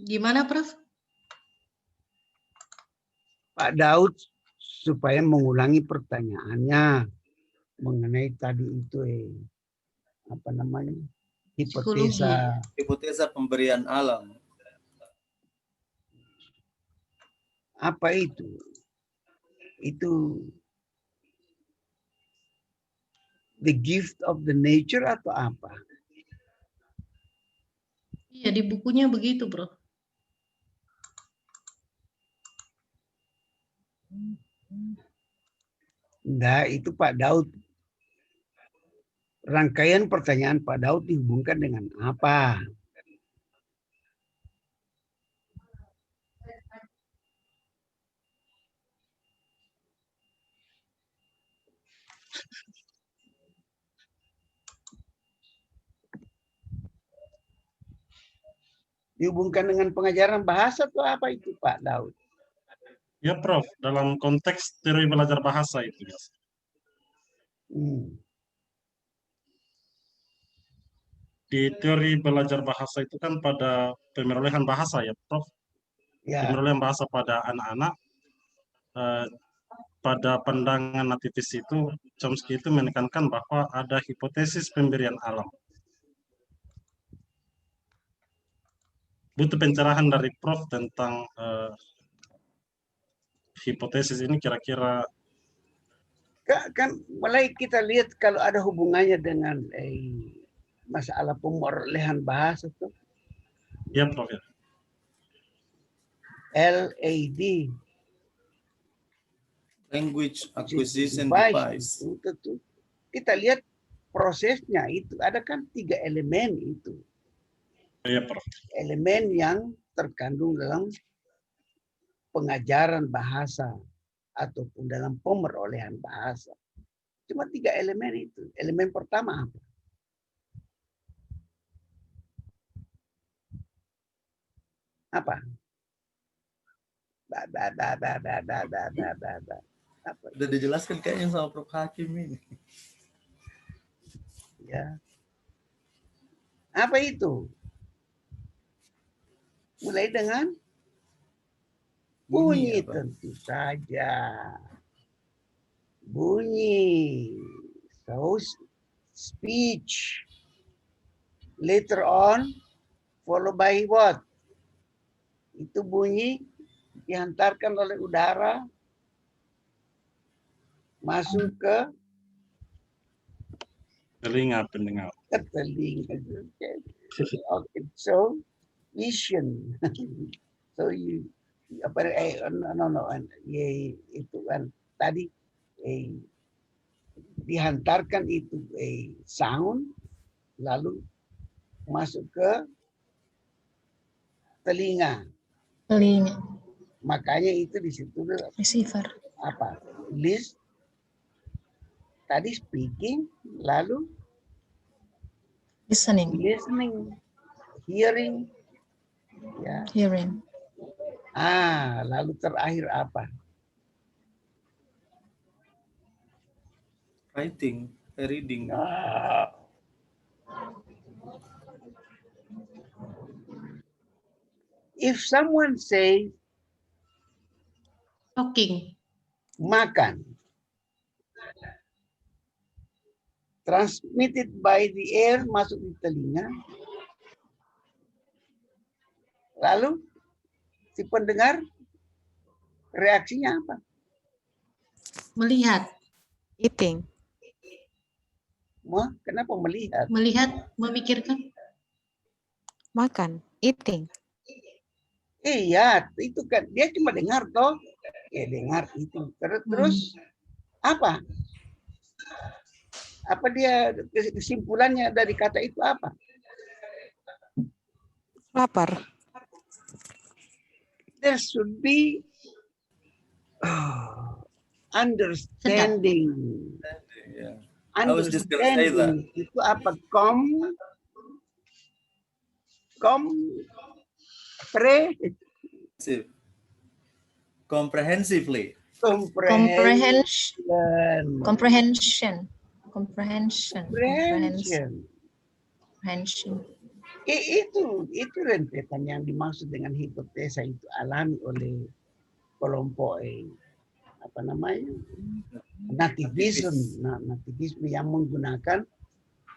gimana, Prof? Pak Daud supaya mengulangi pertanyaannya mengenai tadi itu apa namanya? Hipotesa. Hipotesa pemberian alam. Apa itu? Itu the gift of the nature atau apa? Iya, di bukunya begitu, Prof. Enggak, itu Pak Daud. Rangkaian pertanyaan Pak Daud dihubungkan dengan apa? Dihubungkan dengan pengajaran bahasa atau apa itu Pak Daud? Ya Prof, dalam konteks teori belajar bahasa itu. Di teori belajar bahasa itu kan pada pemerolehan bahasa ya Prof. Ya. Pemerolehan bahasa pada anak-anak, pada pandangan nativis itu, Chomsky itu menekankan bahwa ada hipotesis pemberian alam. Butuh pencerahan dari Prof tentang hipotesis ini kira-kira. Kan mulai kita lihat kalau ada hubungannya dengan masalah pemerolehan bahasa tuh. Ya Prof ya. LAD. Language Acquisition Device. Device. Kita lihat prosesnya itu ada kan 3 elemen itu. Ya Prof. Elemen yang terkandung dalam pengajaran bahasa ataupun dalam pemerolehan bahasa. Cuma 3 elemen itu. Elemen pertama apa? Apa? Apa? Udah dijelaskan kayaknya sama Prof. Hakim ini. Ya. Apa itu? Mulai dengan bunyi apa? tentu saja. Bunyi. So, speech. Later on, followed by what? Itu bunyi dihantarkan oleh udara masuk ke Telinga pendengar. telinga. Okay, so vision. So itu kan tadi dihantarkan itu sound lalu masuk ke telinga. Telinga. Makanya itu di situ Receiver. apa? List tadi speaking lalu Listening. listening, hearing, ya. Hearing. Lalu terakhir apa? Writing, reading. If someone say Talking. makan, transmitted by the air masuk di telinga, lalu si pendengar reaksinya apa? Melihat. Eating. Kenapa melihat? Melihat, memikirkan. Makan. Eating. Iya, itu kan dia cuma dengar toh. Ya dengar itu. Terus apa? Apa dia kesimpulannya dari kata itu apa? Lapar. There should be understanding. Yeah. I was just gonna say that. Understanding itu apa? Comprehensively. Comprehension. Itu rentetan yang dimaksud dengan hipotesa itu alami oleh kelompok apa namanya nativisme yang menggunakan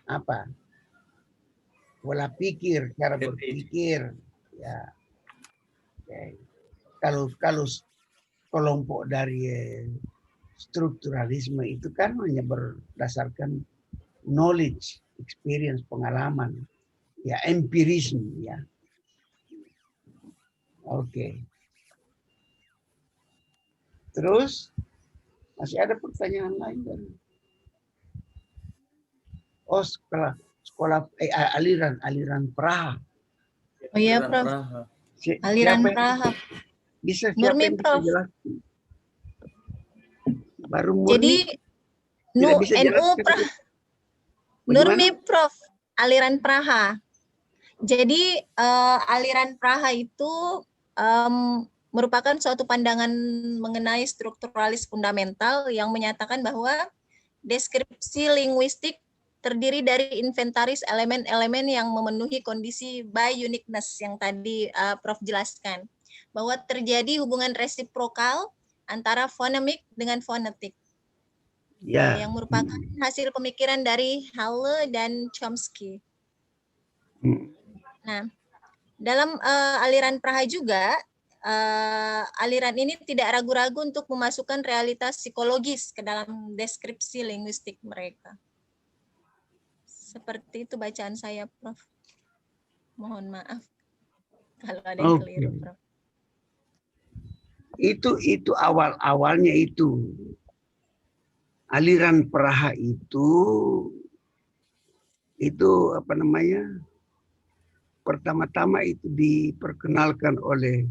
apa pola pikir, cara berpikir, ya. Kalau kelompok dari strukturalisme itu kan hanya berdasarkan knowledge, experience, pengalaman, ya empirisme, ya. Oke. Terus masih ada pertanyaan lain kan? Oh, sekolah aliran Praha. Oh iya, Prof. Aliran Praha. Bisa Nurmi, Prof. Baru Murni. Jadi NU Praha. Nurmi, Prof. Aliran Praha. Jadi aliran Praha itu merupakan suatu pandangan mengenai strukturalis fundamental yang menyatakan bahwa deskripsi linguistik terdiri dari inventaris elemen-elemen yang memenuhi kondisi bi-uniqueness yang tadi Prof jelaskan, bahwa terjadi hubungan resiprokal antara fonemik dengan fonetik, yang merupakan hasil pemikiran dari Halle dan Chomsky. Nah, dalam aliran Praha juga, aliran ini tidak ragu-ragu untuk memasukkan realitas psikologis ke dalam deskripsi linguistik mereka. Seperti itu bacaan saya, Prof. Mohon maaf kalau ada yang keliru, Prof. Itu awalnya itu. Aliran Praha itu apa namanya? Pertama-tama itu diperkenalkan oleh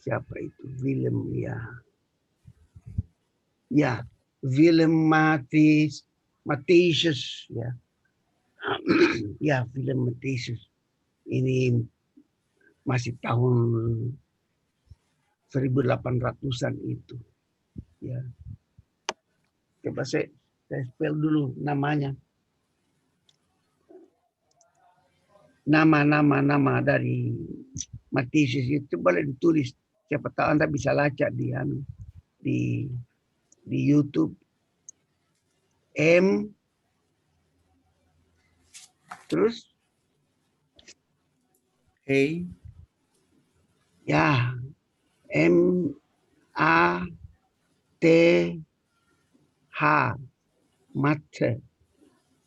siapa itu? Willem Matthius ya. Ya, Willem Matthius. Ini masih tahun 1800-an itu. Ya. Coba saya spell dulu namanya. Nama dari Matius itu boleh ditulis. Siapa tahu Anda bisa lacak di YouTube. M terus Hey. ya M-A-T-H Mate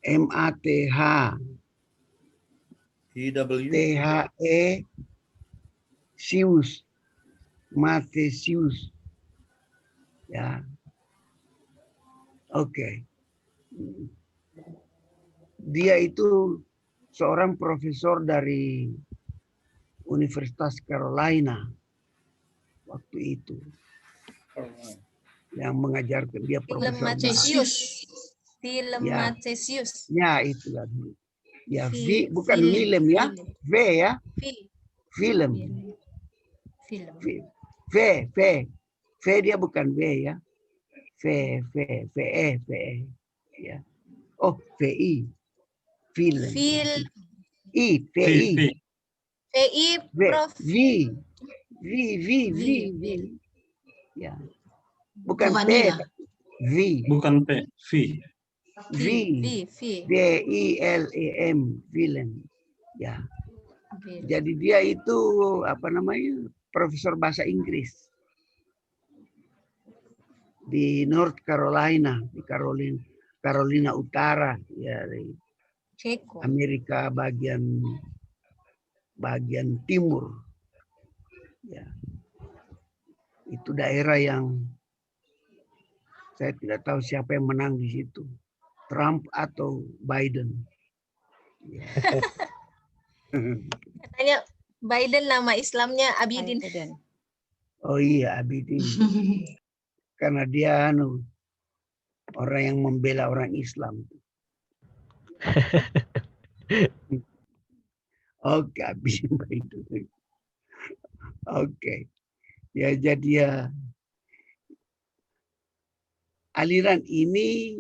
M-A-T-H E-W. T-H-E Sius Matesius. Ya. Oke. Dia itu seorang profesor dari Universitas Carolina waktu itu yang mengajarkan dia profesor. Philematius. Ya itu kan. Ya bukan film. film ya. V ya. Film. V dia bukan V ya. V ya. Oh, VI. Film. I, VI. VI, Prof. V. Ya. Bukan P. V. Bukan P, V. V-I-L-E-M. Film. Ya. Jadi dia itu apa namanya? Profesor bahasa Inggris di North Carolina, di Carolina Utara, ya, di Amerika bagian timur. Ya. Itu daerah yang saya tidak tahu siapa yang menang di situ, Trump atau Biden. Ya. Katanya Biden nama Islamnya Abidin. Oh iya, Abidin. Karena dia orang yang membela orang Islam. Oke, Abidin Biden. Oke. Ya jadi ya aliran ini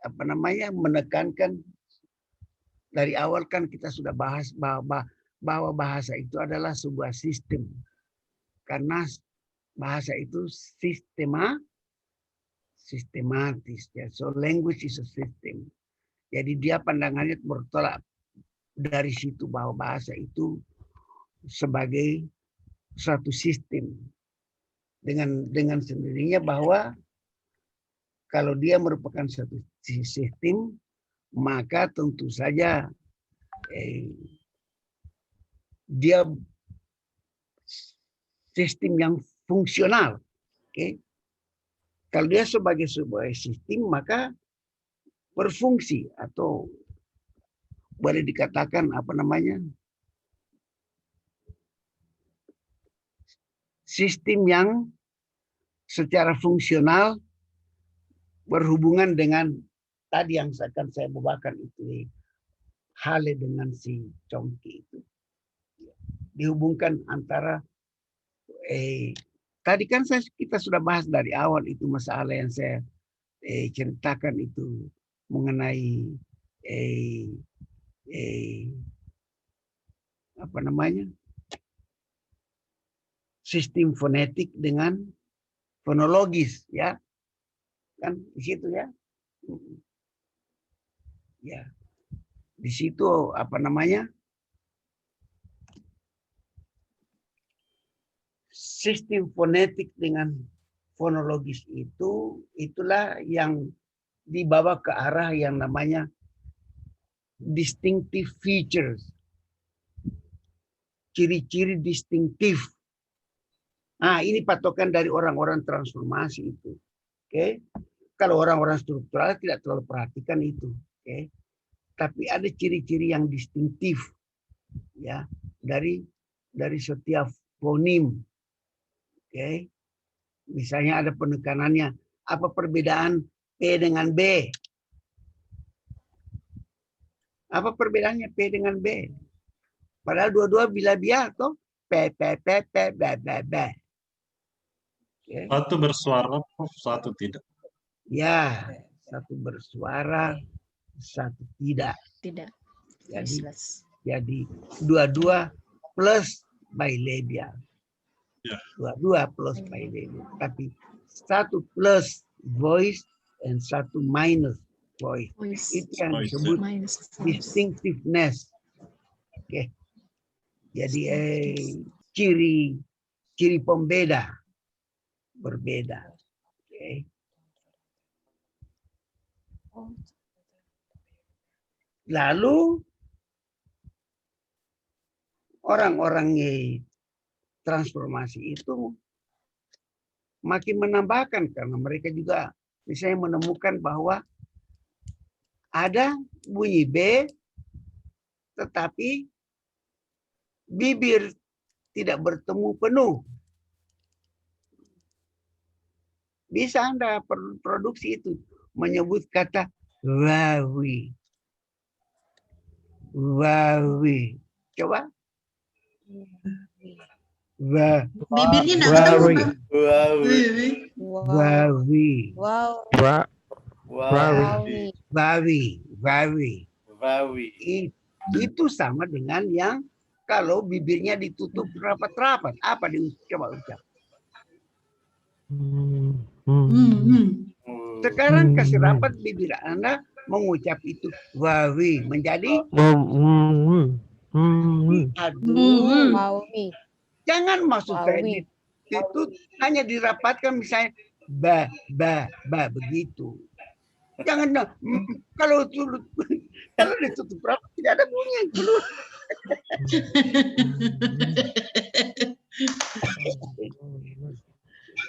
apa namanya menekankan dari awal kan kita sudah bahas bahwa bahasa itu adalah sebuah sistem. Karena bahasa itu sistematis ya. So language is a system. Jadi dia pandangannya bertolak dari situ bahwa bahasa itu sebagai suatu sistem. Dengan sendirinya bahwa kalau dia merupakan suatu sistem, maka tentu saja dia sistem yang fungsional. Okay? Kalau dia sebagai sebuah sistem, maka berfungsi atau boleh dikatakan apa namanya sistem yang secara fungsional berhubungan dengan tadi yang akan saya bawakan itu Hale dengan si Chomsky itu dihubungkan antara tadi kan kita sudah bahas dari awal itu masalah yang saya ceritakan itu mengenai apa namanya sistem fonetik dengan fonologis ya kan di situ ya di situ apa namanya sistem fonetik dengan fonologis itulah yang dibawa ke arah yang namanya distinctive features, ciri-ciri distintif. Nah, ini patokan dari orang-orang transformasi itu. Oke. Kalau orang-orang struktural tidak terlalu perhatikan itu, oke. Tapi ada ciri-ciri yang distintif ya dari setiap fonim. Oke. Misalnya ada penekanannya, apa perbedaan P dengan B? Apa perbedaannya P dengan B? Padahal dua-dua bila biar toh P B. Oke. Satu bersuara, Prof, satu tidak. Ya, satu bersuara, satu tidak. Tidak. Jadi Voiceless. jadi dua-dua plus bilabial. Ya. Dua-dua plus bilabial. Tapi satu plus voice dan satu minus voice. Voice. Itu yang Voice, disebut Minus voice. distinctiveness. Oke. Jadi ciri pembeda, berbeda. Oke. Lalu orang-orang transformasi itu makin menambahkan karena mereka juga misalnya menemukan bahwa ada bunyi B tetapi bibir tidak bertemu penuh. Bisa Anda produksi itu menyebut kata wawi. Wawi. Coba. Bibirnya nggak ketemu, Pak. Wawi. Wawi. Wawi. Wawi. Itu sama dengan yang kalau bibirnya ditutup rapat-rapat. Apa coba ucap? Sekarang kasih rapat bibir Anda mengucap itu wawi menjadi aduh. Jangan maksud saya itu hanya dirapatkan misalnya ba begitu. Jangan kalau ditutup rapat tidak ada bunyi yang keluar.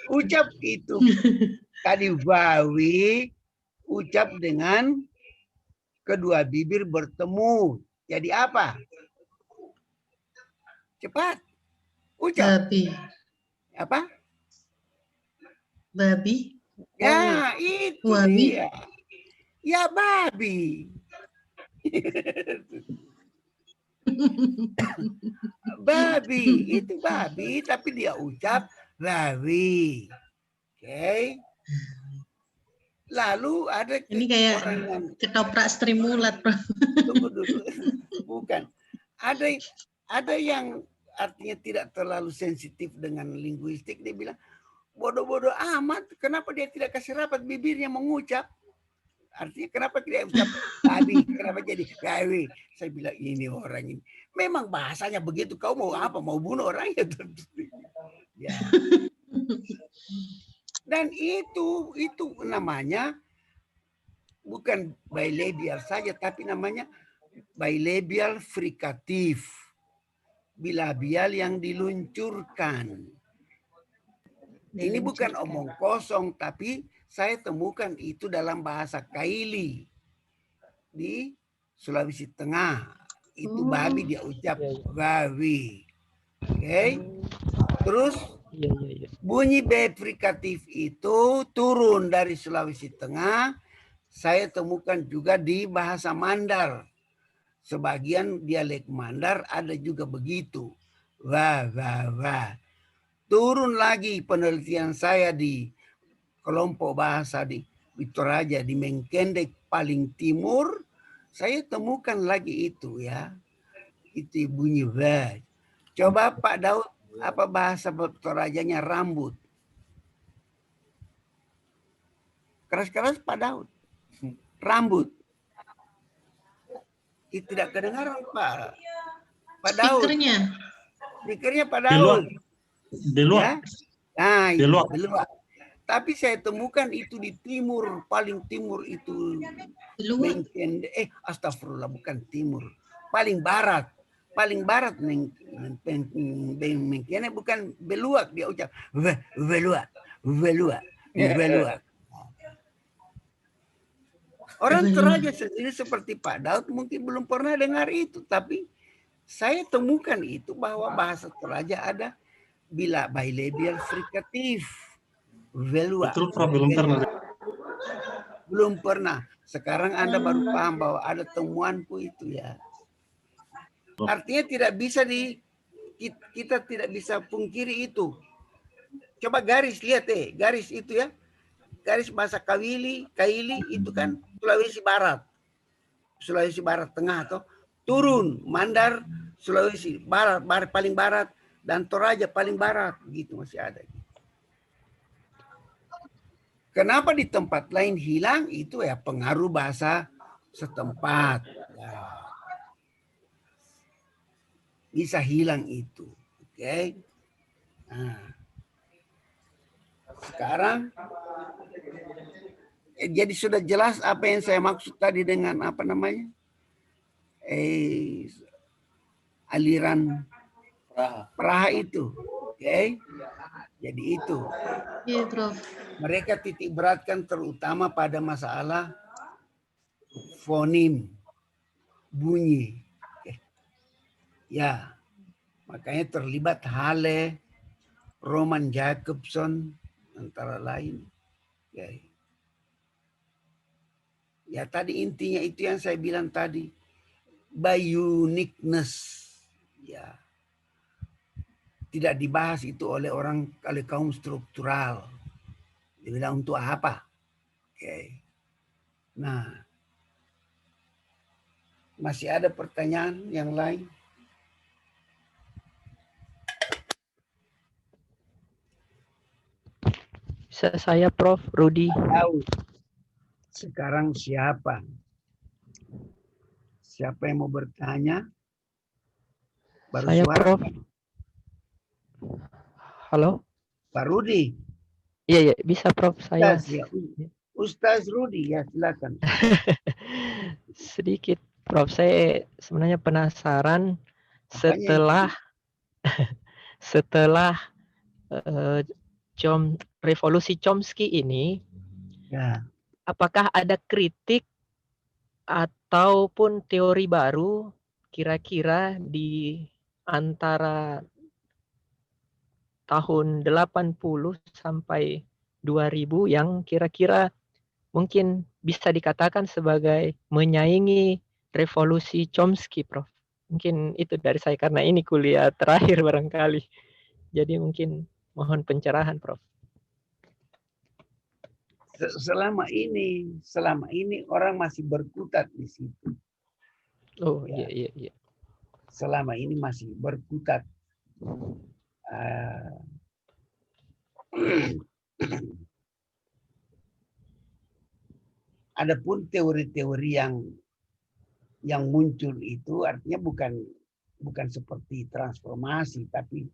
Ucap itu tadi wawi, ucap dengan kedua bibir bertemu. Jadi apa? Cepat. Ucap. Babi. Apa? Babi. Ya, itu Wabi. dia. Ya, babi. Babi, itu babi, tapi dia ucap babi. Oke. Lalu ada Ini kayak orang yang ketoprak strimulat, Bro. tunggu dulu. Bukan. Ada yang artinya tidak terlalu sensitif dengan linguistik. Dia bilang, bodoh-bodoh amat. Kenapa dia tidak kasih rapat bibirnya mengucap? Artinya kenapa tidak ucap babi? Kenapa jadi babi? Saya bilang ini orang ini. Memang bahasanya begitu. Kau mau apa? Mau bunuh orang ya? Ya. Dan itu namanya bukan bilabial saja, tapi namanya bilabial frikatif. Bilabial yang diluncurkan. Ini bukan omong kosong, tapi saya temukan itu dalam bahasa Kaili di Sulawesi Tengah. Itu babi dia ucap babi. Oke. Terus bunyi B frikatif itu turun dari Sulawesi Tengah. Saya temukan juga di bahasa Mandar. Sebagian dialek Mandar ada juga begitu. Wah. Turun lagi penelitian saya di kelompok bahasa di Toraja, di Mengkendek paling timur. Saya temukan lagi itu ya. Itu bunyi wah. Coba Pak Daud, apa bahasa Torajanya rambut? Keras-keras Pak Daud. Rambut. Itu tidak kedengaran Pak Daud. Speakernya Pak Daud. Deluak. Ya? Nah, itu Deluak. Deluak. Tapi saya temukan itu di timur, paling timur itu. Astagfirullah, bukan timur. Paling barat. Paling barat Mengkene bukan Beluak dia ucap. Beluak. Orang Toraja sendiri seperti Pak Daud mungkin belum pernah dengar itu, tapi saya temukan itu bahwa bahasa Toraja ada bilabial frikatif. Velua. Betul, Prof, belum pernah. Belum pernah. Sekarang Anda baru paham bahwa ada temuanku itu ya. Artinya tidak bisa kita tidak bisa pungkiri itu. Coba garis, lihat garis itu ya. Garis bahasa Kaili itu kan Sulawesi Barat. Sulawesi Barat Tengah atau turun Mandar Sulawesi Barat, paling barat, dan Toraja paling barat gitu masih ada. Kenapa di tempat lain hilang? Itu ya pengaruh bahasa setempat. Ya. Bisa hilang itu. Oke. Nah. Sekarang jadi sudah jelas apa yang saya maksud tadi dengan apa namanya? Aliran Praha itu. Oke. Jadi itu. Iya, Prof. Mereka titik beratkan terutama pada masalah fonim, bunyi. Ya, makanya terlibat Hale, Roman Jacobson, antara lain. Ya tadi intinya itu yang saya bilang tadi. By uniqueness. Ya. Tidak dibahas itu oleh kaum struktural. Dia bilang untuk apa? Oke. Nah, masih ada pertanyaan yang lain? Saya Prof. Rudi. Tahu. Sekarang siapa? Siapa yang mau bertanya? Baru Saya suara. Prof. Halo? Pak Rudi. Iya, bisa Prof. Saya. Ustaz Rudi, ya silakan. Sedikit Prof. Saya sebenarnya penasaran setelah revolusi Chomsky ini, ya, apakah ada kritik ataupun teori baru kira-kira di antara tahun 80 sampai 2000 yang kira-kira mungkin bisa dikatakan sebagai menyaingi revolusi Chomsky, Prof. Mungkin itu dari saya karena ini kuliah terakhir barangkali. Jadi mungkin mohon pencerahan, Prof. Selama ini orang masih berkutat di situ. Oh, ya. Iya. Selama ini masih berkutat. Adapun teori-teori yang muncul itu artinya bukan seperti transformasi, tapi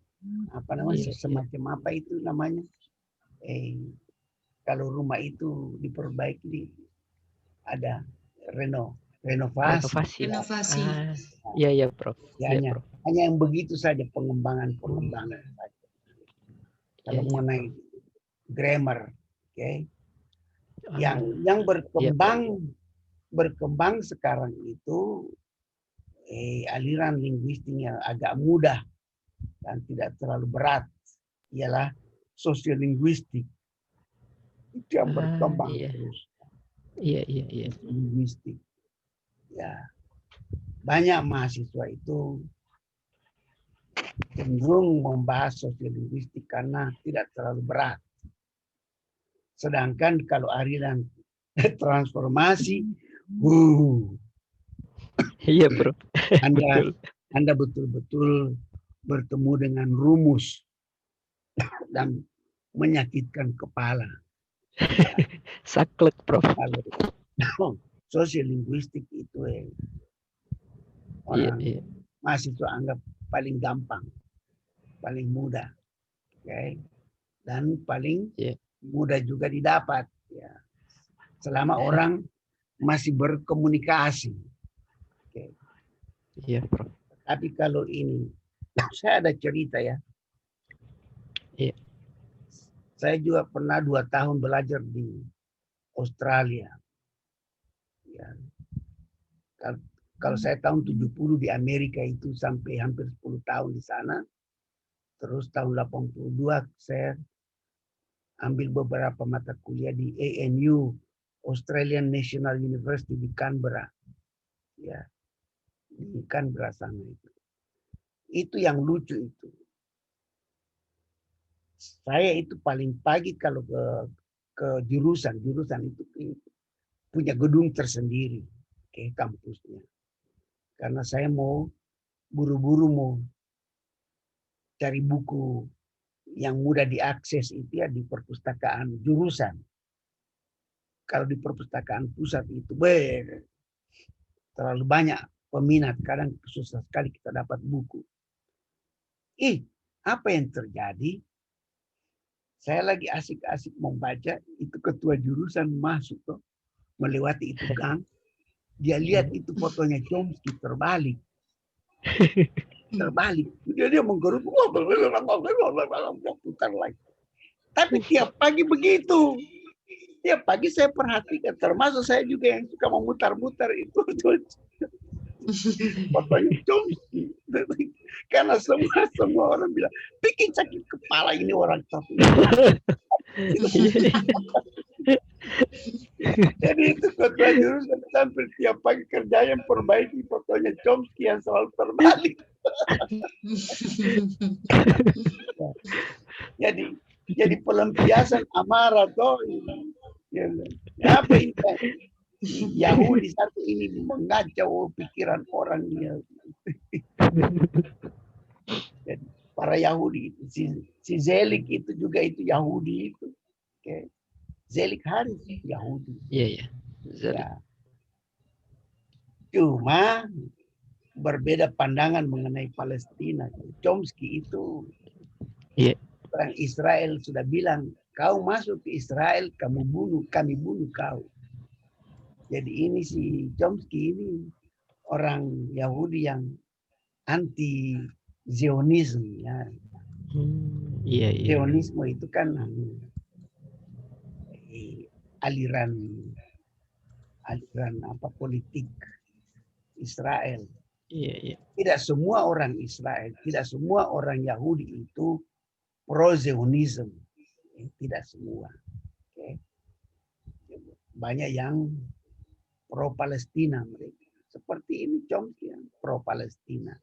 apa namanya, semacam apa itu namanya, kalau rumah itu diperbaiki ada renovasi. Iya, Prof. Hanya yang begitu saja pengembangan saja. Kalau mengenai grammar, oke. Yang berkembang sekarang itu aliran linguistik yang agak mudah dan tidak terlalu berat ialah sosiolinguistik. Itu yang berkembang terus. Iya. Linguistik. Ya. Banyak mahasiswa itu cenderung membahas sosiolinguistik karena tidak terlalu berat. Sedangkan kalau aliran transformasi, iya, Bro. Anda betul-betul bertemu dengan rumus dan menyakitkan kepala. Saklek, Prof. Sosiolinguistik itu orang mahasiswa anggap paling gampang, paling mudah, dan paling mudah juga didapat, ya. Selama orang masih berkomunikasi. Iya, Prof. Tapi kalau ini, saya ada cerita ya. Iya. Saya juga pernah 2 tahun belajar di Australia. Ya. Kalau saya tahun 70 di Amerika itu sampai hampir 10 tahun di sana. Terus tahun 82 saya ambil beberapa mata kuliah di ANU, Australian National University di Canberra. Ya. Di Canberra sana itu. Itu yang lucu itu. Saya itu paling pagi kalau ke jurusan itu punya gedung tersendiri ke kampusnya. Karena saya mau buru-buru mau cari buku yang mudah diakses itu ya di perpustakaan jurusan. Kalau di perpustakaan pusat itu terlalu banyak peminat, kadang susah sekali kita dapat buku. Apa yang terjadi? Saya lagi asik-asik membaca, itu ketua jurusan masuk tuh, melewati itu gang, dia lihat itu fotonya Chomsky terbalik. Dia menggerut, putar lagi. Tapi tiap pagi begitu. Tiap pagi saya perhatikan, termasuk saya juga yang suka memutar-mutar itu fotonya Chomsky. Karena semua orang bilang, bikin sakit kepala ini orang tertentu. Jadi itu ketua jurusan sampai tiap pagi kerjanya perbaiki fotonya Chomsky yang selalu terbalik. Jadi pelampiasan amarah toh. Apa ini? Yahudi satu ini mengacau pikiran orangnya. Jadi, para Yahudi itu si Zelik itu juga itu Yahudi itu. Okay. Zelik Haris Yahudi. Iya. Ya. Cuma berbeda pandangan mengenai Palestina. Chomsky itu orang Israel sudah bilang, kau masuk ke Israel, kami bunuh kau. Jadi ini si Chomsky ini orang Yahudi yang anti Zionisme ya. Zionisme itu kan aliran apa politik Israel. Tidak semua orang Israel, tidak semua orang Yahudi itu pro Zionisme. Tidak semua. Okay. Banyak yang pro Palestina mereka. Seperti ini Chomsky pro Palestina.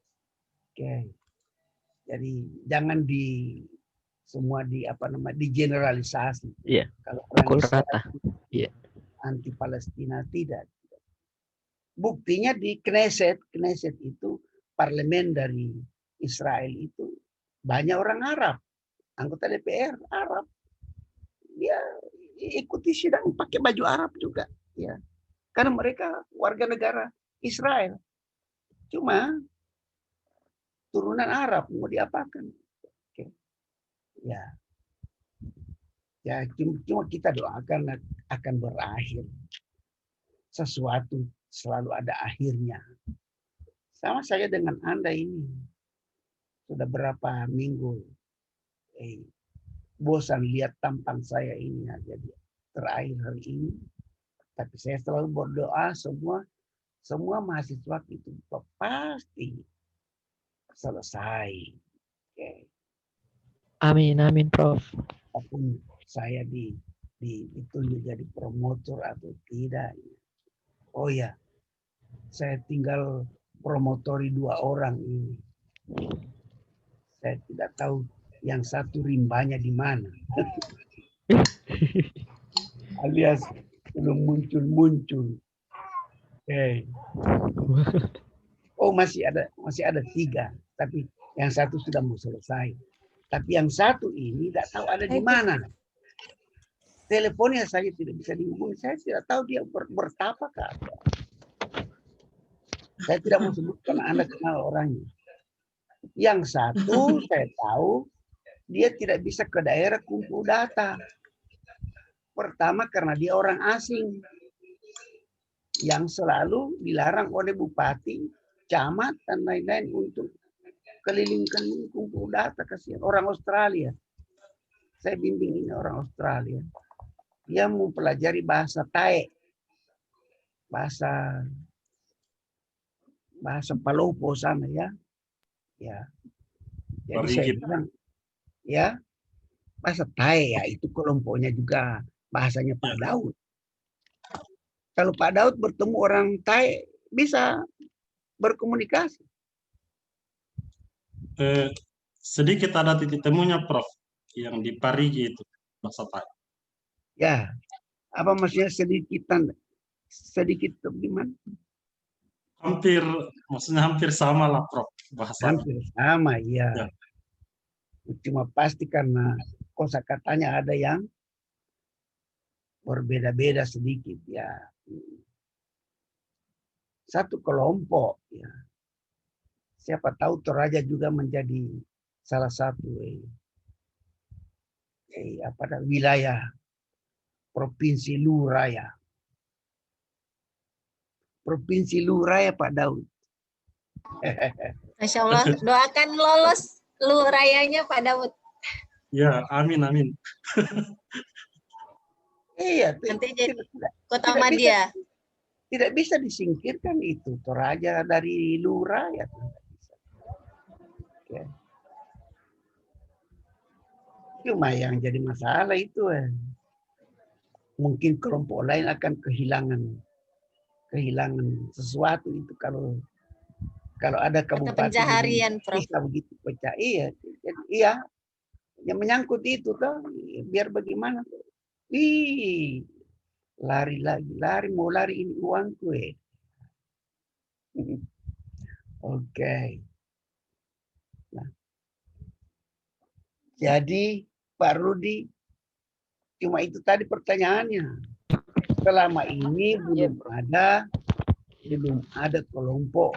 Oke. Jadi jangan digeneralisasi. Iya. Kalau pukul orang rata. Iya. Anti Palestina tidak. Buktinya di Knesset itu parlemen dari Israel itu banyak orang Arab, anggota DPR Arab. Dia ikuti sidang pakai baju Arab juga, ya. Karena mereka warga negara Israel. Cuma turunan Arab mau diapakan? Oke. Ya. Ya, cuma kita doakan akan berakhir. Sesuatu selalu ada akhirnya. Sama saya dengan Anda ini. Sudah berapa minggu bosan lihat tampang saya ini aja terakhir hari ini. Tapi saya selalu berdoa semua mahasiswa itu pasti selesai. Okay. Amin, Prof. Apapun saya ditunjuk jadi promotor atau tidak. Oh ya, saya tinggal promotori 2 orang ini. Saya tidak tahu yang satu rimbanya di mana. Alias belum muncul. Okay. Oh masih ada 3, tapi yang satu sudah mau selesai. Tapi yang satu ini tidak tahu ada di mana. Teleponnya saja tidak bisa dihubungi. Saya tidak tahu dia bertapa ke apa. Saya tidak mau sebutkan Anda kenal orangnya. Yang satu saya tahu dia tidak bisa ke daerah kumpul data. Pertama karena dia orang asing yang selalu dilarang oleh bupati, camat dan lain-lain untuk keliling-keliling kumpul data. Kasihan orang Australia. Saya bimbing ini orang Australia. Dia mempelajari bahasa Thai, bahasa Palopo sana ya. Ya. Jadi saya bilang, ya bahasa Thai ya itu kelompoknya juga bahasanya Pak Daud. Kalau Pak Daud bertemu orang Thai bisa berkomunikasi. Sedikit ada titik temunya, Prof. yang di Parigi itu bahasa Thai. Ya, apa maksudnya sedikit gimana? Hampir, maksudnya hampir sama lah Prof bahasa. Hampir sama, ya. Ya. Cuma pasti karena kosakatanya ada yang berbeda-beda sedikit ya. Satu kelompok ya. Siapa tahu Toraja juga menjadi salah satu wilayah provinsi Luraya. Provinsi Luraya Pak Daud. Masya Allah, doakan lolos Lurayanya Pak Daud. Ya, amin, amin. Iya, Nanti jadi Kota tidak Madya. Tidak bisa disingkirkan itu Toraja dari Luraya. Oke. Cuma yang jadi masalah itu mungkin kelompok lain akan kehilangan sesuatu itu kalau ada kabupaten pencaharian, Prof. bisa begitu pecah. Iya, jadi, iya, yang menyangkut itu kan biar bagaimana. Lari mau lari ini uangku Oke. Nah, jadi Pak Rudi, cuma itu tadi pertanyaannya. Selama ini belum ada kelompok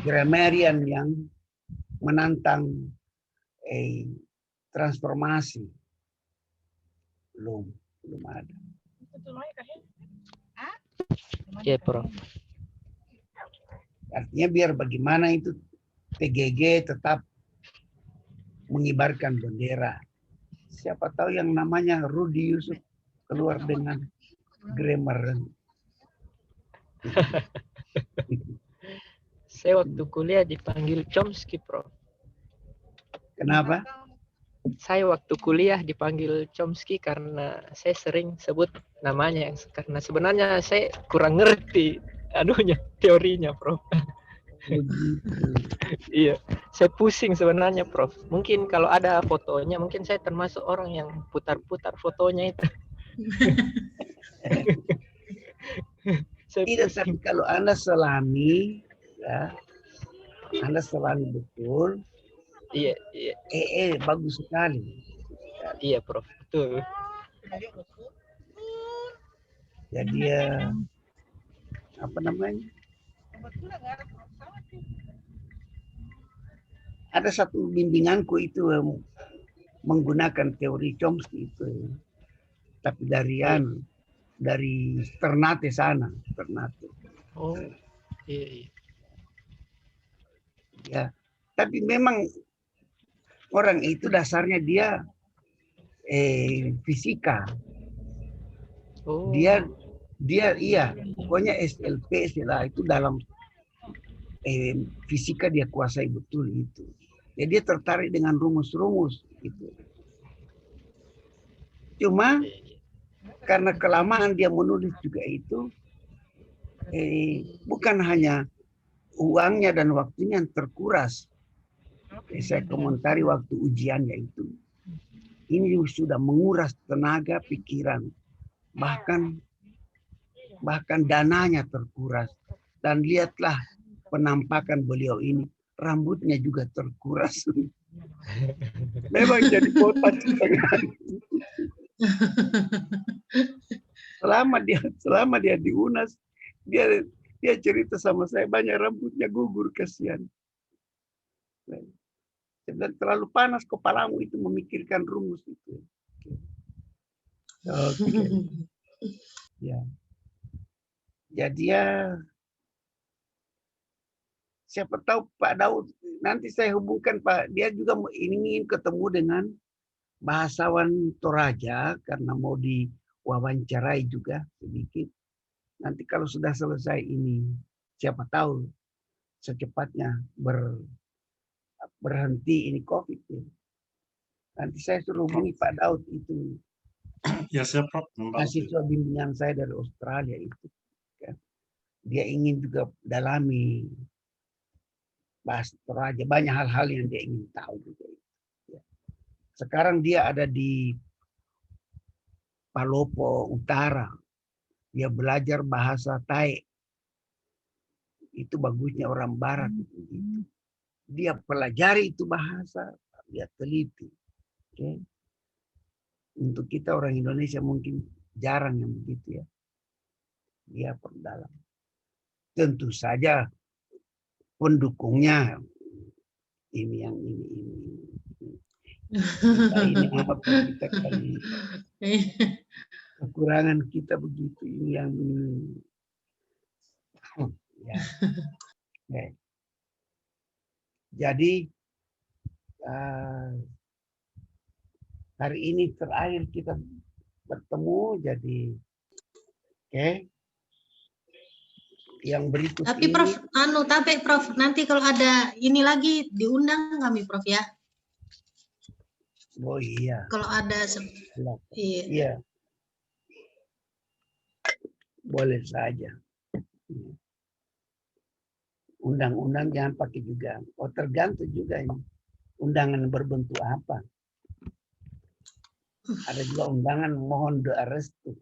grammarian yang menantang transformasi. Belum ada. Ya, Prof. Artinya biar bagaimana itu PGG tetap mengibarkan bendera. Siapa tahu yang namanya Rudi Yusuf keluar dengan grammar. Saya waktu kuliah dipanggil Chomsky, Prof. Kenapa? Saya waktu kuliah dipanggil Chomsky karena saya sering sebut namanya, karena sebenarnya saya kurang ngerti teorinya, Prof. Iya, saya pusing sebenarnya, Prof. Mungkin kalau ada fotonya, mungkin saya termasuk orang yang putar-putar fotonya itu. Tidak, tapi kalau Anda selami, ya, Anda selami betul. Iya. Bagus sekali. Iya, Prof. Betul. Jadi apa namanya? Ada satu bimbinganku itu menggunakan teori Chomsky itu, tapi dari Ternate sana, Ternate. Oh, iya. Ya, tapi memang orang itu dasarnya dia fisika. Oh. Dia iya, pokoknya SLP itu dalam fisika dia kuasai betul itu. Jadi dia tertarik dengan rumus-rumus itu. Cuma karena kelamaan dia menulis juga itu, bukan hanya uangnya dan waktunya yang terkuras. Saya komentari waktu ujiannya itu. Ini sudah menguras tenaga, pikiran, bahkan dananya terkuras. Dan lihatlah penampakan beliau ini, rambutnya juga terkuras. Memang jadi botak. Selama dia di UNAS, dia cerita sama saya banyak rambutnya gugur, kasihan. Dan terlalu panas kepalamu itu memikirkan rumus itu. Oke. Ya. Jadi siapa tahu Pak Daud nanti saya hubungkan Pak, dia juga ingin ketemu dengan bahasawan Toraja karena mau diwawancarai juga sedikit. Nanti kalau sudah selesai ini, siapa tahu secepatnya berhenti ini COVID. Nanti saya suruh hubungi Pak Daud itu. Ya, siap, Prof. Mahasiswa bimbingan saya dari Australia itu. Dia ingin juga dalami bahasa Toraja. Banyak hal-hal yang dia ingin tahu juga. Sekarang dia ada di Palopo Utara. Dia belajar bahasa Thai. Itu bagusnya orang barat. Dia pelajari itu bahasa, dia teliti. Okay? Untuk kita orang Indonesia mungkin jarang yang begitu ya. Dia perdalam. Tentu saja pendukungnya ini yang ini. Kita ini apa kita kali kekurangan kita begitu ini yang ya. Okay. Jadi hari ini terakhir kita bertemu, jadi yang berikut Tapi ini, Prof, nanti kalau ada ini lagi diundang kami Prof ya. oh iya, Kalau ada iya, boleh saja. Undang-undang jangan pakai juga. Oh, tergantung juga ini. Undangan berbentuk apa. Ada juga undangan mohon doa restu.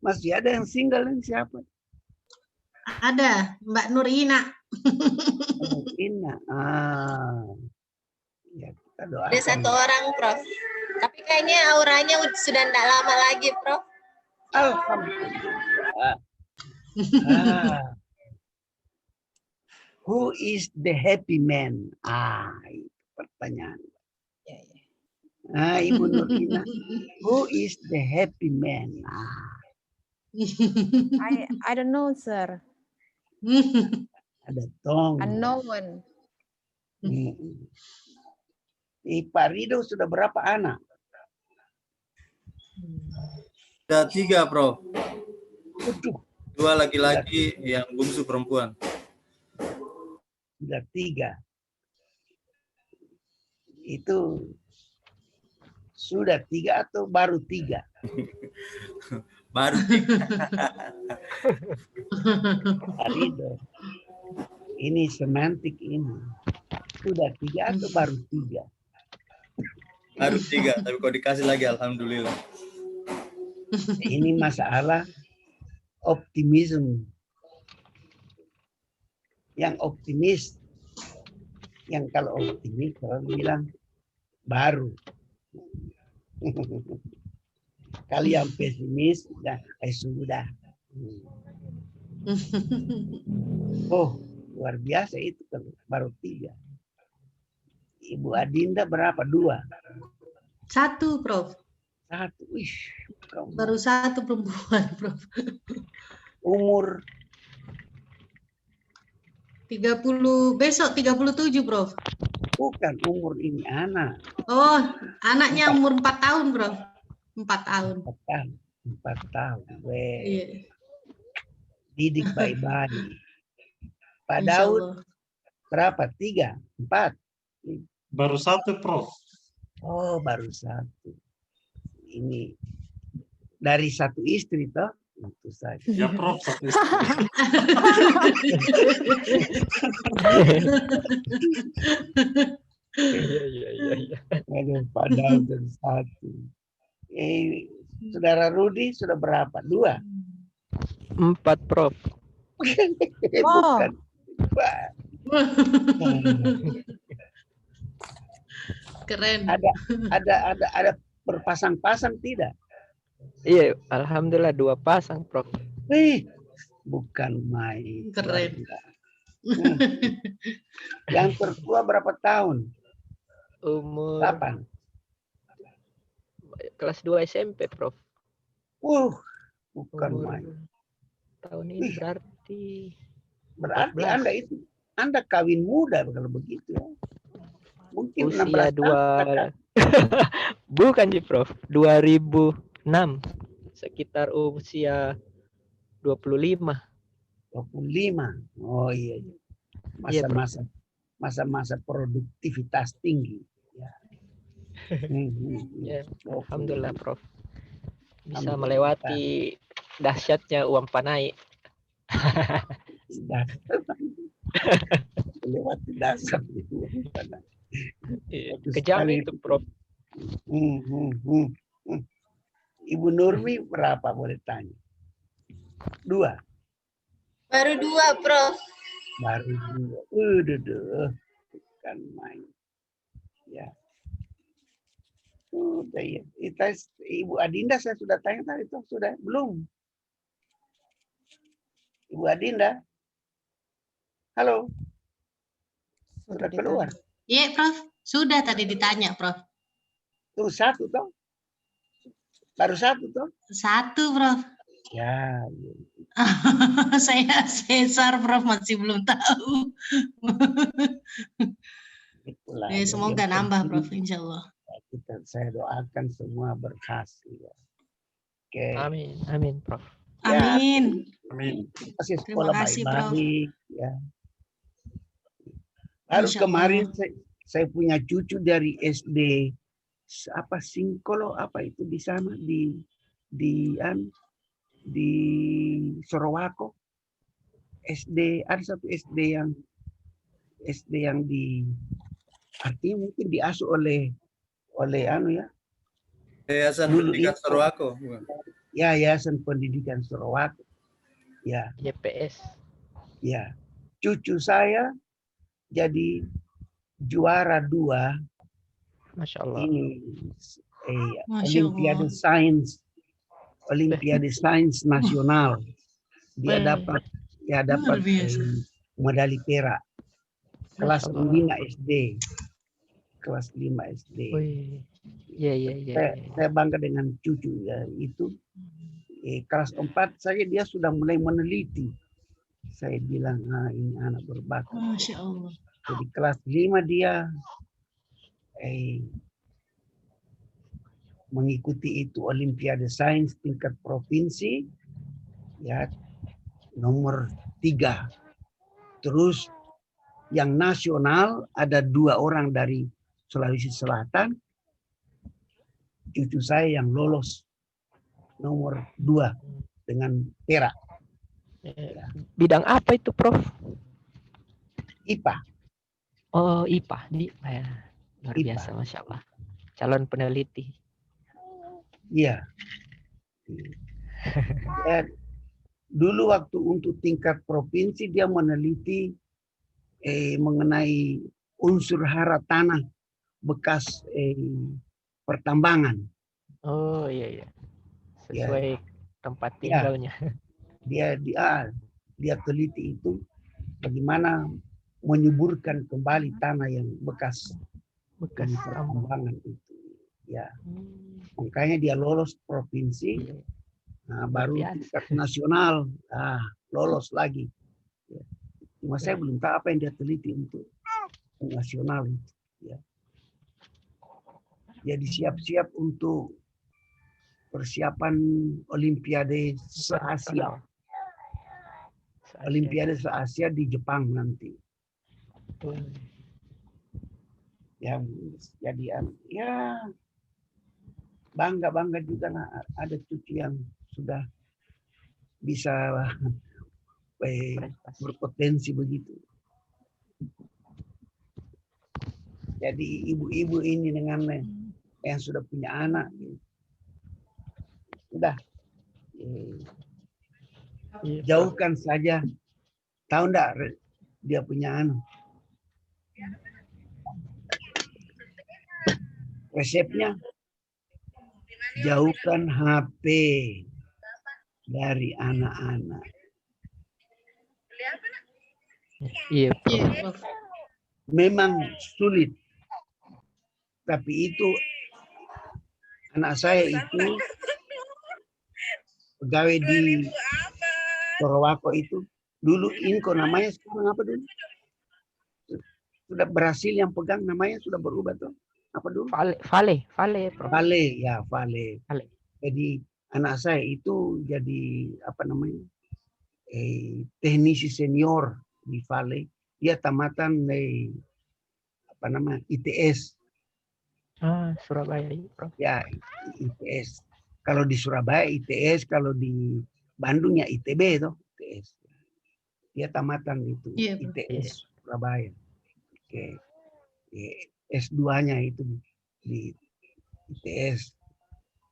Masih ada yang single ini siapa? Ada Mbak Nurina. Nurina. Ya, kita doakan. Ada satu orang, Prof. Tapi kayaknya auranya sudah tidak lama lagi, Prof. Alhamdulillah. Who is the happy man? Itu pertanyaan. Ibu Nurina. Who is the happy man? I don't know, sir. Ada Tong. Unknown. Pak Rido sudah berapa anak? Ada 3, Prof. Waduh. 2 laki-laki, yang bungsu perempuan. Sudah 3. Itu sudah 3 atau baru 3? Baru 3. Pak Rido. Ini semantik ini. Sudah 3 atau baru 3? Baru 3, tapi kalau dikasih lagi alhamdulillah. Ini masalah optimisme. Yang optimis, yang kalau optimis orang bilang baru. Kalau yang pesimis, sudah. Oh, luar biasa itu baru 3. Ibu Adinda berapa? 2? 1, Prof. 1. Baru 1 perempuan, Prof. Umur 30, besok 37, Prof. bukan umur ini anak. Oh, anaknya umur 4 tahun, Prof. 4 tahun. 4 tahun. Iya. Didik baik-baik. Pak Insya Daud Allah. berapa? 3, 4? Baru 1, Prof. Oh, baru 1. Ini dari 1 istri toh? Itu saja. Ya, Prof. 1 istri. Iya. Aduh, Pak Daud dan 1. Saudara Rudi sudah berapa? 2? 4, Prof. Bukan. Keren. Ada berpasang-pasang tidak? Iya, alhamdulillah 2 pasang, Prof. Bukan main. Keren. Yang tertua berapa tahun? Umur 8. kelas 2 SMP, Prof. Bukan Umur main. tahun ini berarti Berarti 14. Anda kawin muda kalau begitu ya. Mungkin Usia 16 tahun. Bukan sih, Prof. 2006. Sekitar usia 25. 25. Oh iya. Masa-masa produktivitas tinggi. Ya. Ya, alhamdulillah, Prof. Bisa Alhamdulillah. melewati dahsyatnya uang panai. dasar. Lewati dasar itu. Kejam itu, Prof. Ibu Nurmi berapa boleh tanya? 2. Baru 2, Prof. Baru 2. Kan main. Ya. Udah ya. Ibu Adinda saya sudah tanya tadi itu sudah belum? Ibu Adinda. Halo. Sudah keluar. Iya, Prof. Sudah tadi ditanya, Prof. Tuh 1 toh. Baru 1 toh. 1, Prof. Ya. Saya sesar, Prof, masih belum tahu. Itulah. Semoga nambah, Prof, insya Allah. Saya doakan semua berhasil. Oke. Amin, amin, Prof. Ya, Amin. Amin. Kasih Terima sekolah kasih, Prof. baik-baik. Ya. Baru Insya kemarin Allah. saya punya cucu dari SD apa Singkolo apa itu di sana di Sorowako. SD ada satu SD yang di artinya mungkin diasuh oleh ya Yayasan Pendidikan Sorowako. ya Yayasan Pendidikan Sorowako ya YPS. ya cucu saya jadi juara 2 Masya Allah. ini Masya Olimpiade Allah. Sains Nasional. Dia dapat Luar biasa. medali perak kelas Masya Allah. 5 SD. Kelas 5 SD. Wih. Iya. Saya bangga dengan cucu ya itu. Kelas 4 saya dia sudah mulai meneliti. Saya bilang ini anak berbakat. Masya Allah. Jadi kelas 5 dia mengikuti itu Olimpiade Sains tingkat provinsi ya nomor 3. Terus yang nasional ada 2 orang dari Sulawesi Selatan. Cucu saya yang lolos nomor 2 dengan perak. Bidang apa itu, Prof? IPA. Oh, IPA. Ya. Luar IPA. biasa, Masya Allah. Calon peneliti. Iya. Dulu waktu untuk tingkat provinsi dia meneliti mengenai unsur hara tanah bekas pertambangan. Oh iya. Sesuai tempat tinggalnya. Dia teliti itu bagaimana menyuburkan kembali tanah yang bekas pertambangan itu. Ya. Makanya dia lolos provinsi. Nah, baru tingkat nasional, lolos lagi. Ya. Cuma saya belum tahu apa yang dia teliti untuk nasional itu. Ya. Jadi siap-siap untuk persiapan Olimpiade se-Asia. Olimpiade se-Asia di Jepang nanti. Yang jadi ya bangga juga ada cucu yang sudah bisa berpotensi begitu. Jadi ibu-ibu ini dengan yang sudah punya anak, sudah jauhkan saja. Tahu enggak dia punya anak? Resepnya jauhkan HP dari anak-anak. Iya. Memang sulit. Tapi itu anak saya itu pegawai di Sorowako itu. Dulu Inko namanya, sekarang apa dulu? Sudah berhasil yang pegang namanya sudah berubah tuh. Apa dulu? Vale. Ya, Vale. Jadi anak saya itu jadi apa namanya? Teknisi senior di Vale. Dia tamatan apa nama? ITS. Surabaya, Prof. Ya, ITS. Kalau di Surabaya ITS, kalau di Bandung ya ITB itu ITS. Dia tamatan itu Iya, Prof. ITS Surabaya. Oke. S2-nya itu di ITS.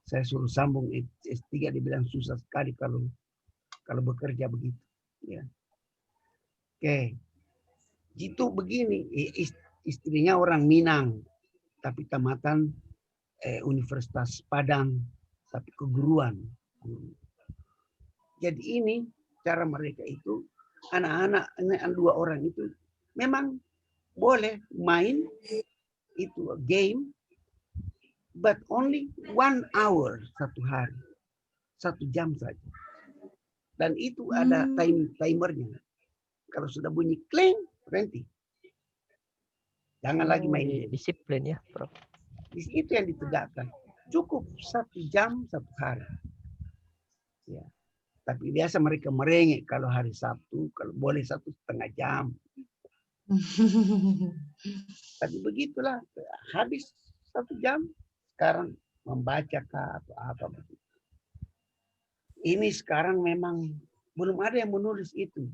Saya suruh sambung S3, dibilang susah sekali kalau bekerja begitu. Ya. Oke. Itu begini, istrinya orang Minang, tapi tamatan Universitas Padang, tapi keguruan. Jadi ini cara mereka itu, anak-anak 2 orang itu memang boleh main itu game, but only 1 hour satu hari, 1 jam saja. Dan itu ada timernya. Kalau sudah bunyi kling, berhenti. Jangan lagi main game. Disiplin ya, Prof. Itu yang ditegakkan. Cukup 1 jam satu hari. Ya. Tapi biasa mereka merengek kalau hari Sabtu, kalau boleh 1,5 jam. Tapi begitulah, habis 1 jam, sekarang membaca atau apa begitu. Ini sekarang memang belum ada yang menulis itu.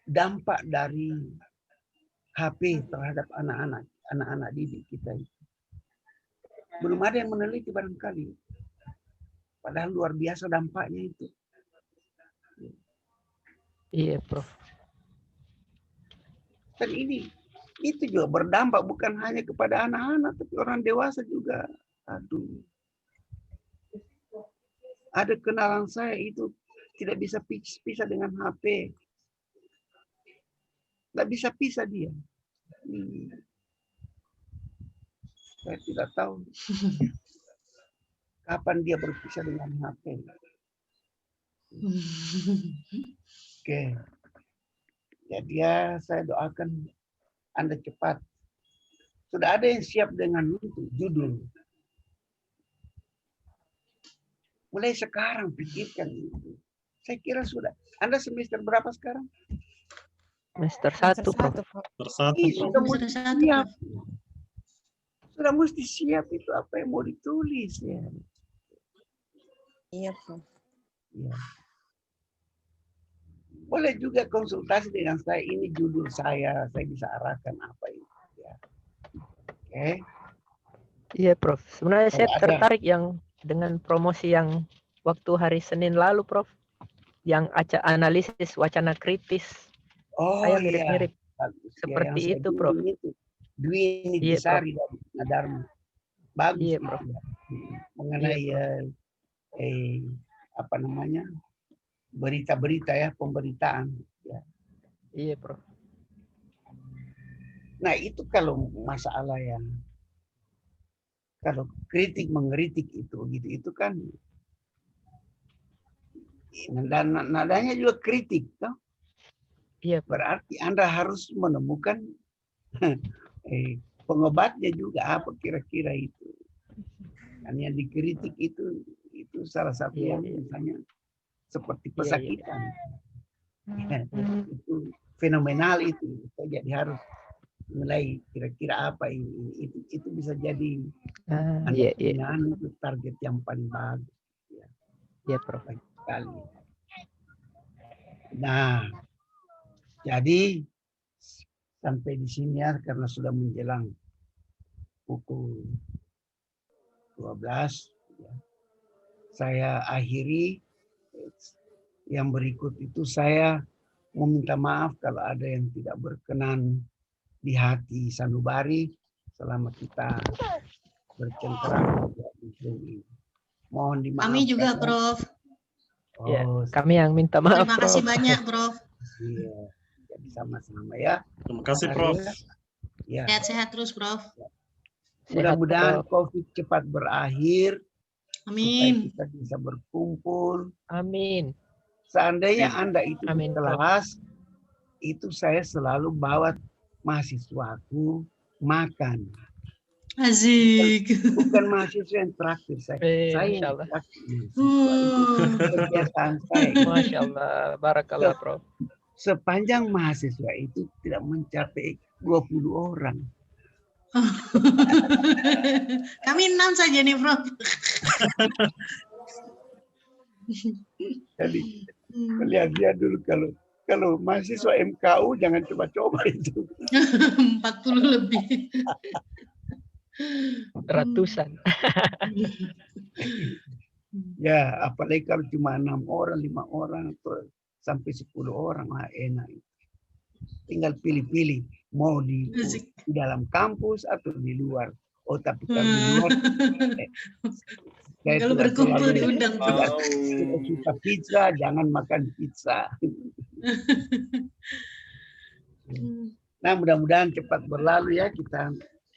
Dampak dari HP terhadap anak-anak didik kita itu. Belum ada yang meneliti barangkali. Padahal luar biasa dampaknya itu. Iya, Prof. Dan itu juga berdampak bukan hanya kepada anak-anak, tapi orang dewasa juga. Aduh. Ada kenalan saya itu tidak bisa pisah dengan HP. Tidak bisa pisah dia. Saya tidak tahu kapan dia berpisah dengan HP. Oke. Jadi ya saya doakan Anda cepat. Sudah ada yang siap dengan itu, judul. Mulai sekarang pikirkan itu. Saya kira sudah. Anda semester berapa sekarang? Semester 1, Prof. Bersatu, Sudah Prof. mesti siap. Sudah mesti siap itu apa yang mau ditulis ya. Iya, Prof. Ya. Boleh juga konsultasi dengan saya, ini judul saya bisa arahkan apa ini. Ya. Oke. Iya, Prof. Sebenarnya saya Kalau ada- tertarik yang dengan promosi yang waktu hari Senin lalu, Prof. Yang analisis wacana kritis. Oh Saya iya. mirip-mirip Bagus. seperti yang saya itu, Prof. bimbing itu. Dwi Iya, Nitisari dari Nadharma. Bagus Iya, itu Prof. ya. Mengenai Iya, apa namanya? Berita-berita ya, pemberitaan ya. Iya, Prof. Nah, itu kalau masalah yang kalau kritik mengkritik itu kan nadanya juga kritik toh. Iya, Prof. Berarti Anda harus menemukan pengobatnya juga apa kira-kira itu. Kan yang dikritik itu salah satu Iya, yang iya. misalnya seperti Iya, iya. pesakitan. Itu fenomenal itu. Jadi harus mulai kira-kira apa ini. Itu bisa jadi Iya, iya. itu target yang paling bagus. Iya, Prof. Baik sekali. Nah, jadi sampai di sini ya karena sudah menjelang pukul 12 ya. Saya akhiri. Yang berikut itu saya meminta maaf kalau ada yang tidak berkenan di hati sanubari selama kita bercengkerama di Zoom ini. Mohon dimaafkan. Kami juga, Prof. Ya, Oh, kami yang minta maaf, Terima kasih Prof. banyak, Prof. iya. Jadi sama-sama ya. Terima kasih, Prof. Ya. Sehat-sehat terus, Prof. Sehat, Mudah-mudahan Prof. COVID cepat berakhir. Supaya Amin. kita bisa berkumpul. Amin. Seandainya Anda itu di Amin, Prof. kelas, itu saya selalu bawa mahasiswaku makan. Asik. Bukan mahasiswa yang traktir saya. Saya Masya yang Allah. traktir mahasiswa. Itu kebiasaan saya. Masya Allah. Barakallah, Prof. Sepanjang mahasiswa itu tidak mencapai 20 orang. Kami 6 saja nih, Prof. Jadi lihat dia dulu kalau Kalau mahasiswa MKU jangan coba-coba itu. 40 lebih. Ratusan. Ya, apalagi kalau cuma 6 orang, 5 orang, atau sampai 10 orang lah enak. Tinggal pilih-pilih mau di dalam kampus atau di luar. Oh, tapi kalau di luar, kalau berkumpul diundang. Kita suka pizza, jangan makan pizza. Nah, mudah-mudahan cepat berlalu ya kita.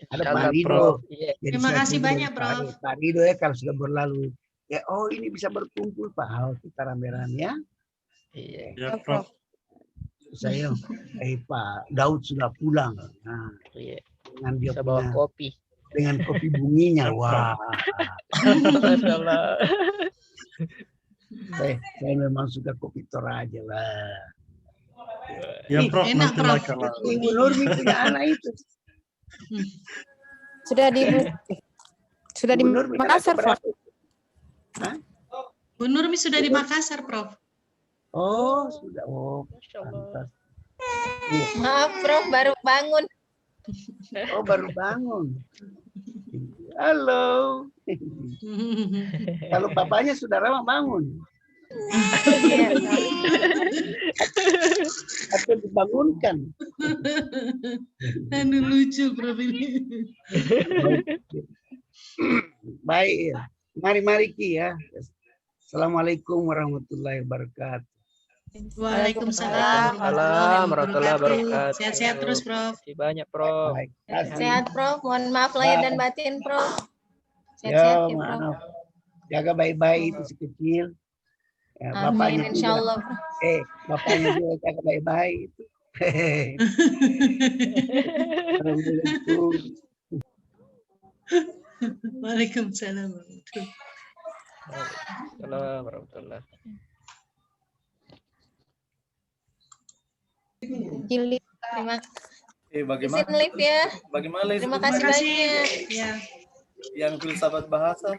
Ada Pak Rido. Terima kasih banyak, Prof. Pak Rido ya kalau sudah berlalu. Ya, oh ini bisa berkumpul Pak. Oh, kita rame-rame ya. Iya. Ya, Prof. Saya, Pak Daud sudah pulang. Nah, dengan dia bisa bawa kopi. Dengan kopi bunyinya, wah. saya memang suka kopi Toraja lah. Ya, Prof. Enak, Nanti Prof. kalau Ibu Nurmi punya anak itu. Sudah di Ibu Nurmi Makassar, berapa? Prof. Hah? Bu Nurmi sudah di Makassar, Prof. Oh, sudah. Oh, pantas. Maaf, Prof, baru bangun. Oh, baru bangun. Halo. Kalau papanya sudah lama bangun. Atau dibangunkan. Aduh, lucu, Prof ini. Baik ya. Mari Ki ya. Assalamualaikum warahmatullahi wabarakatuh. Waalaikumsalam warahmatullahi wabarakatuh. Sehat-sehat terus, Prof. Terima kasih banyak, Prof. Baik. Sehat, Prof. Mohon maaf lahir dan batin, Prof. Ya, Sehat-sehat ya, Prof. maaf. Jaga baik-baik itu si kecil. Ya, Amin, bapaknya insya juga. Allah. Bapaknya juga jaga baik-baik itu. Assalamualaikum. Waalaikumsalam. Waalaikumsalam warahmatullahi. Jilid. Terima Bagaimana? izin live ya. Bagaimana? Terima kasih banyak. Ya. Yang filsafat bahasa.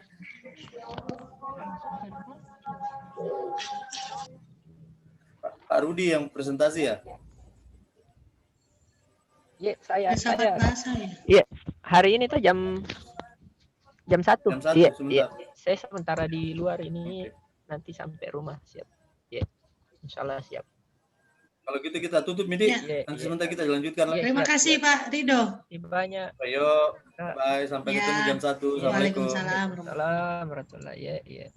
Pak Rudi yang presentasi ya? Iya, saya. Filsafat bahasa ya. Iya, hari ini tuh jam 1. Jam 1 Iya, sebentar. iya. Saya sementara di luar ini, nanti sampai rumah siap. Iya. Insyaallah siap. Kalau gitu kita tutup ini. Ya. Nanti sebentar kita lanjutkan lagi. Terima kasih, Pak Rido. Banyak. Ayo, bye. Sampai ketemu jam 1. Assalamualaikum. Waalaikumsalam. Assalamualaikum warahmatullahi wabarakatuh. Iya, iya.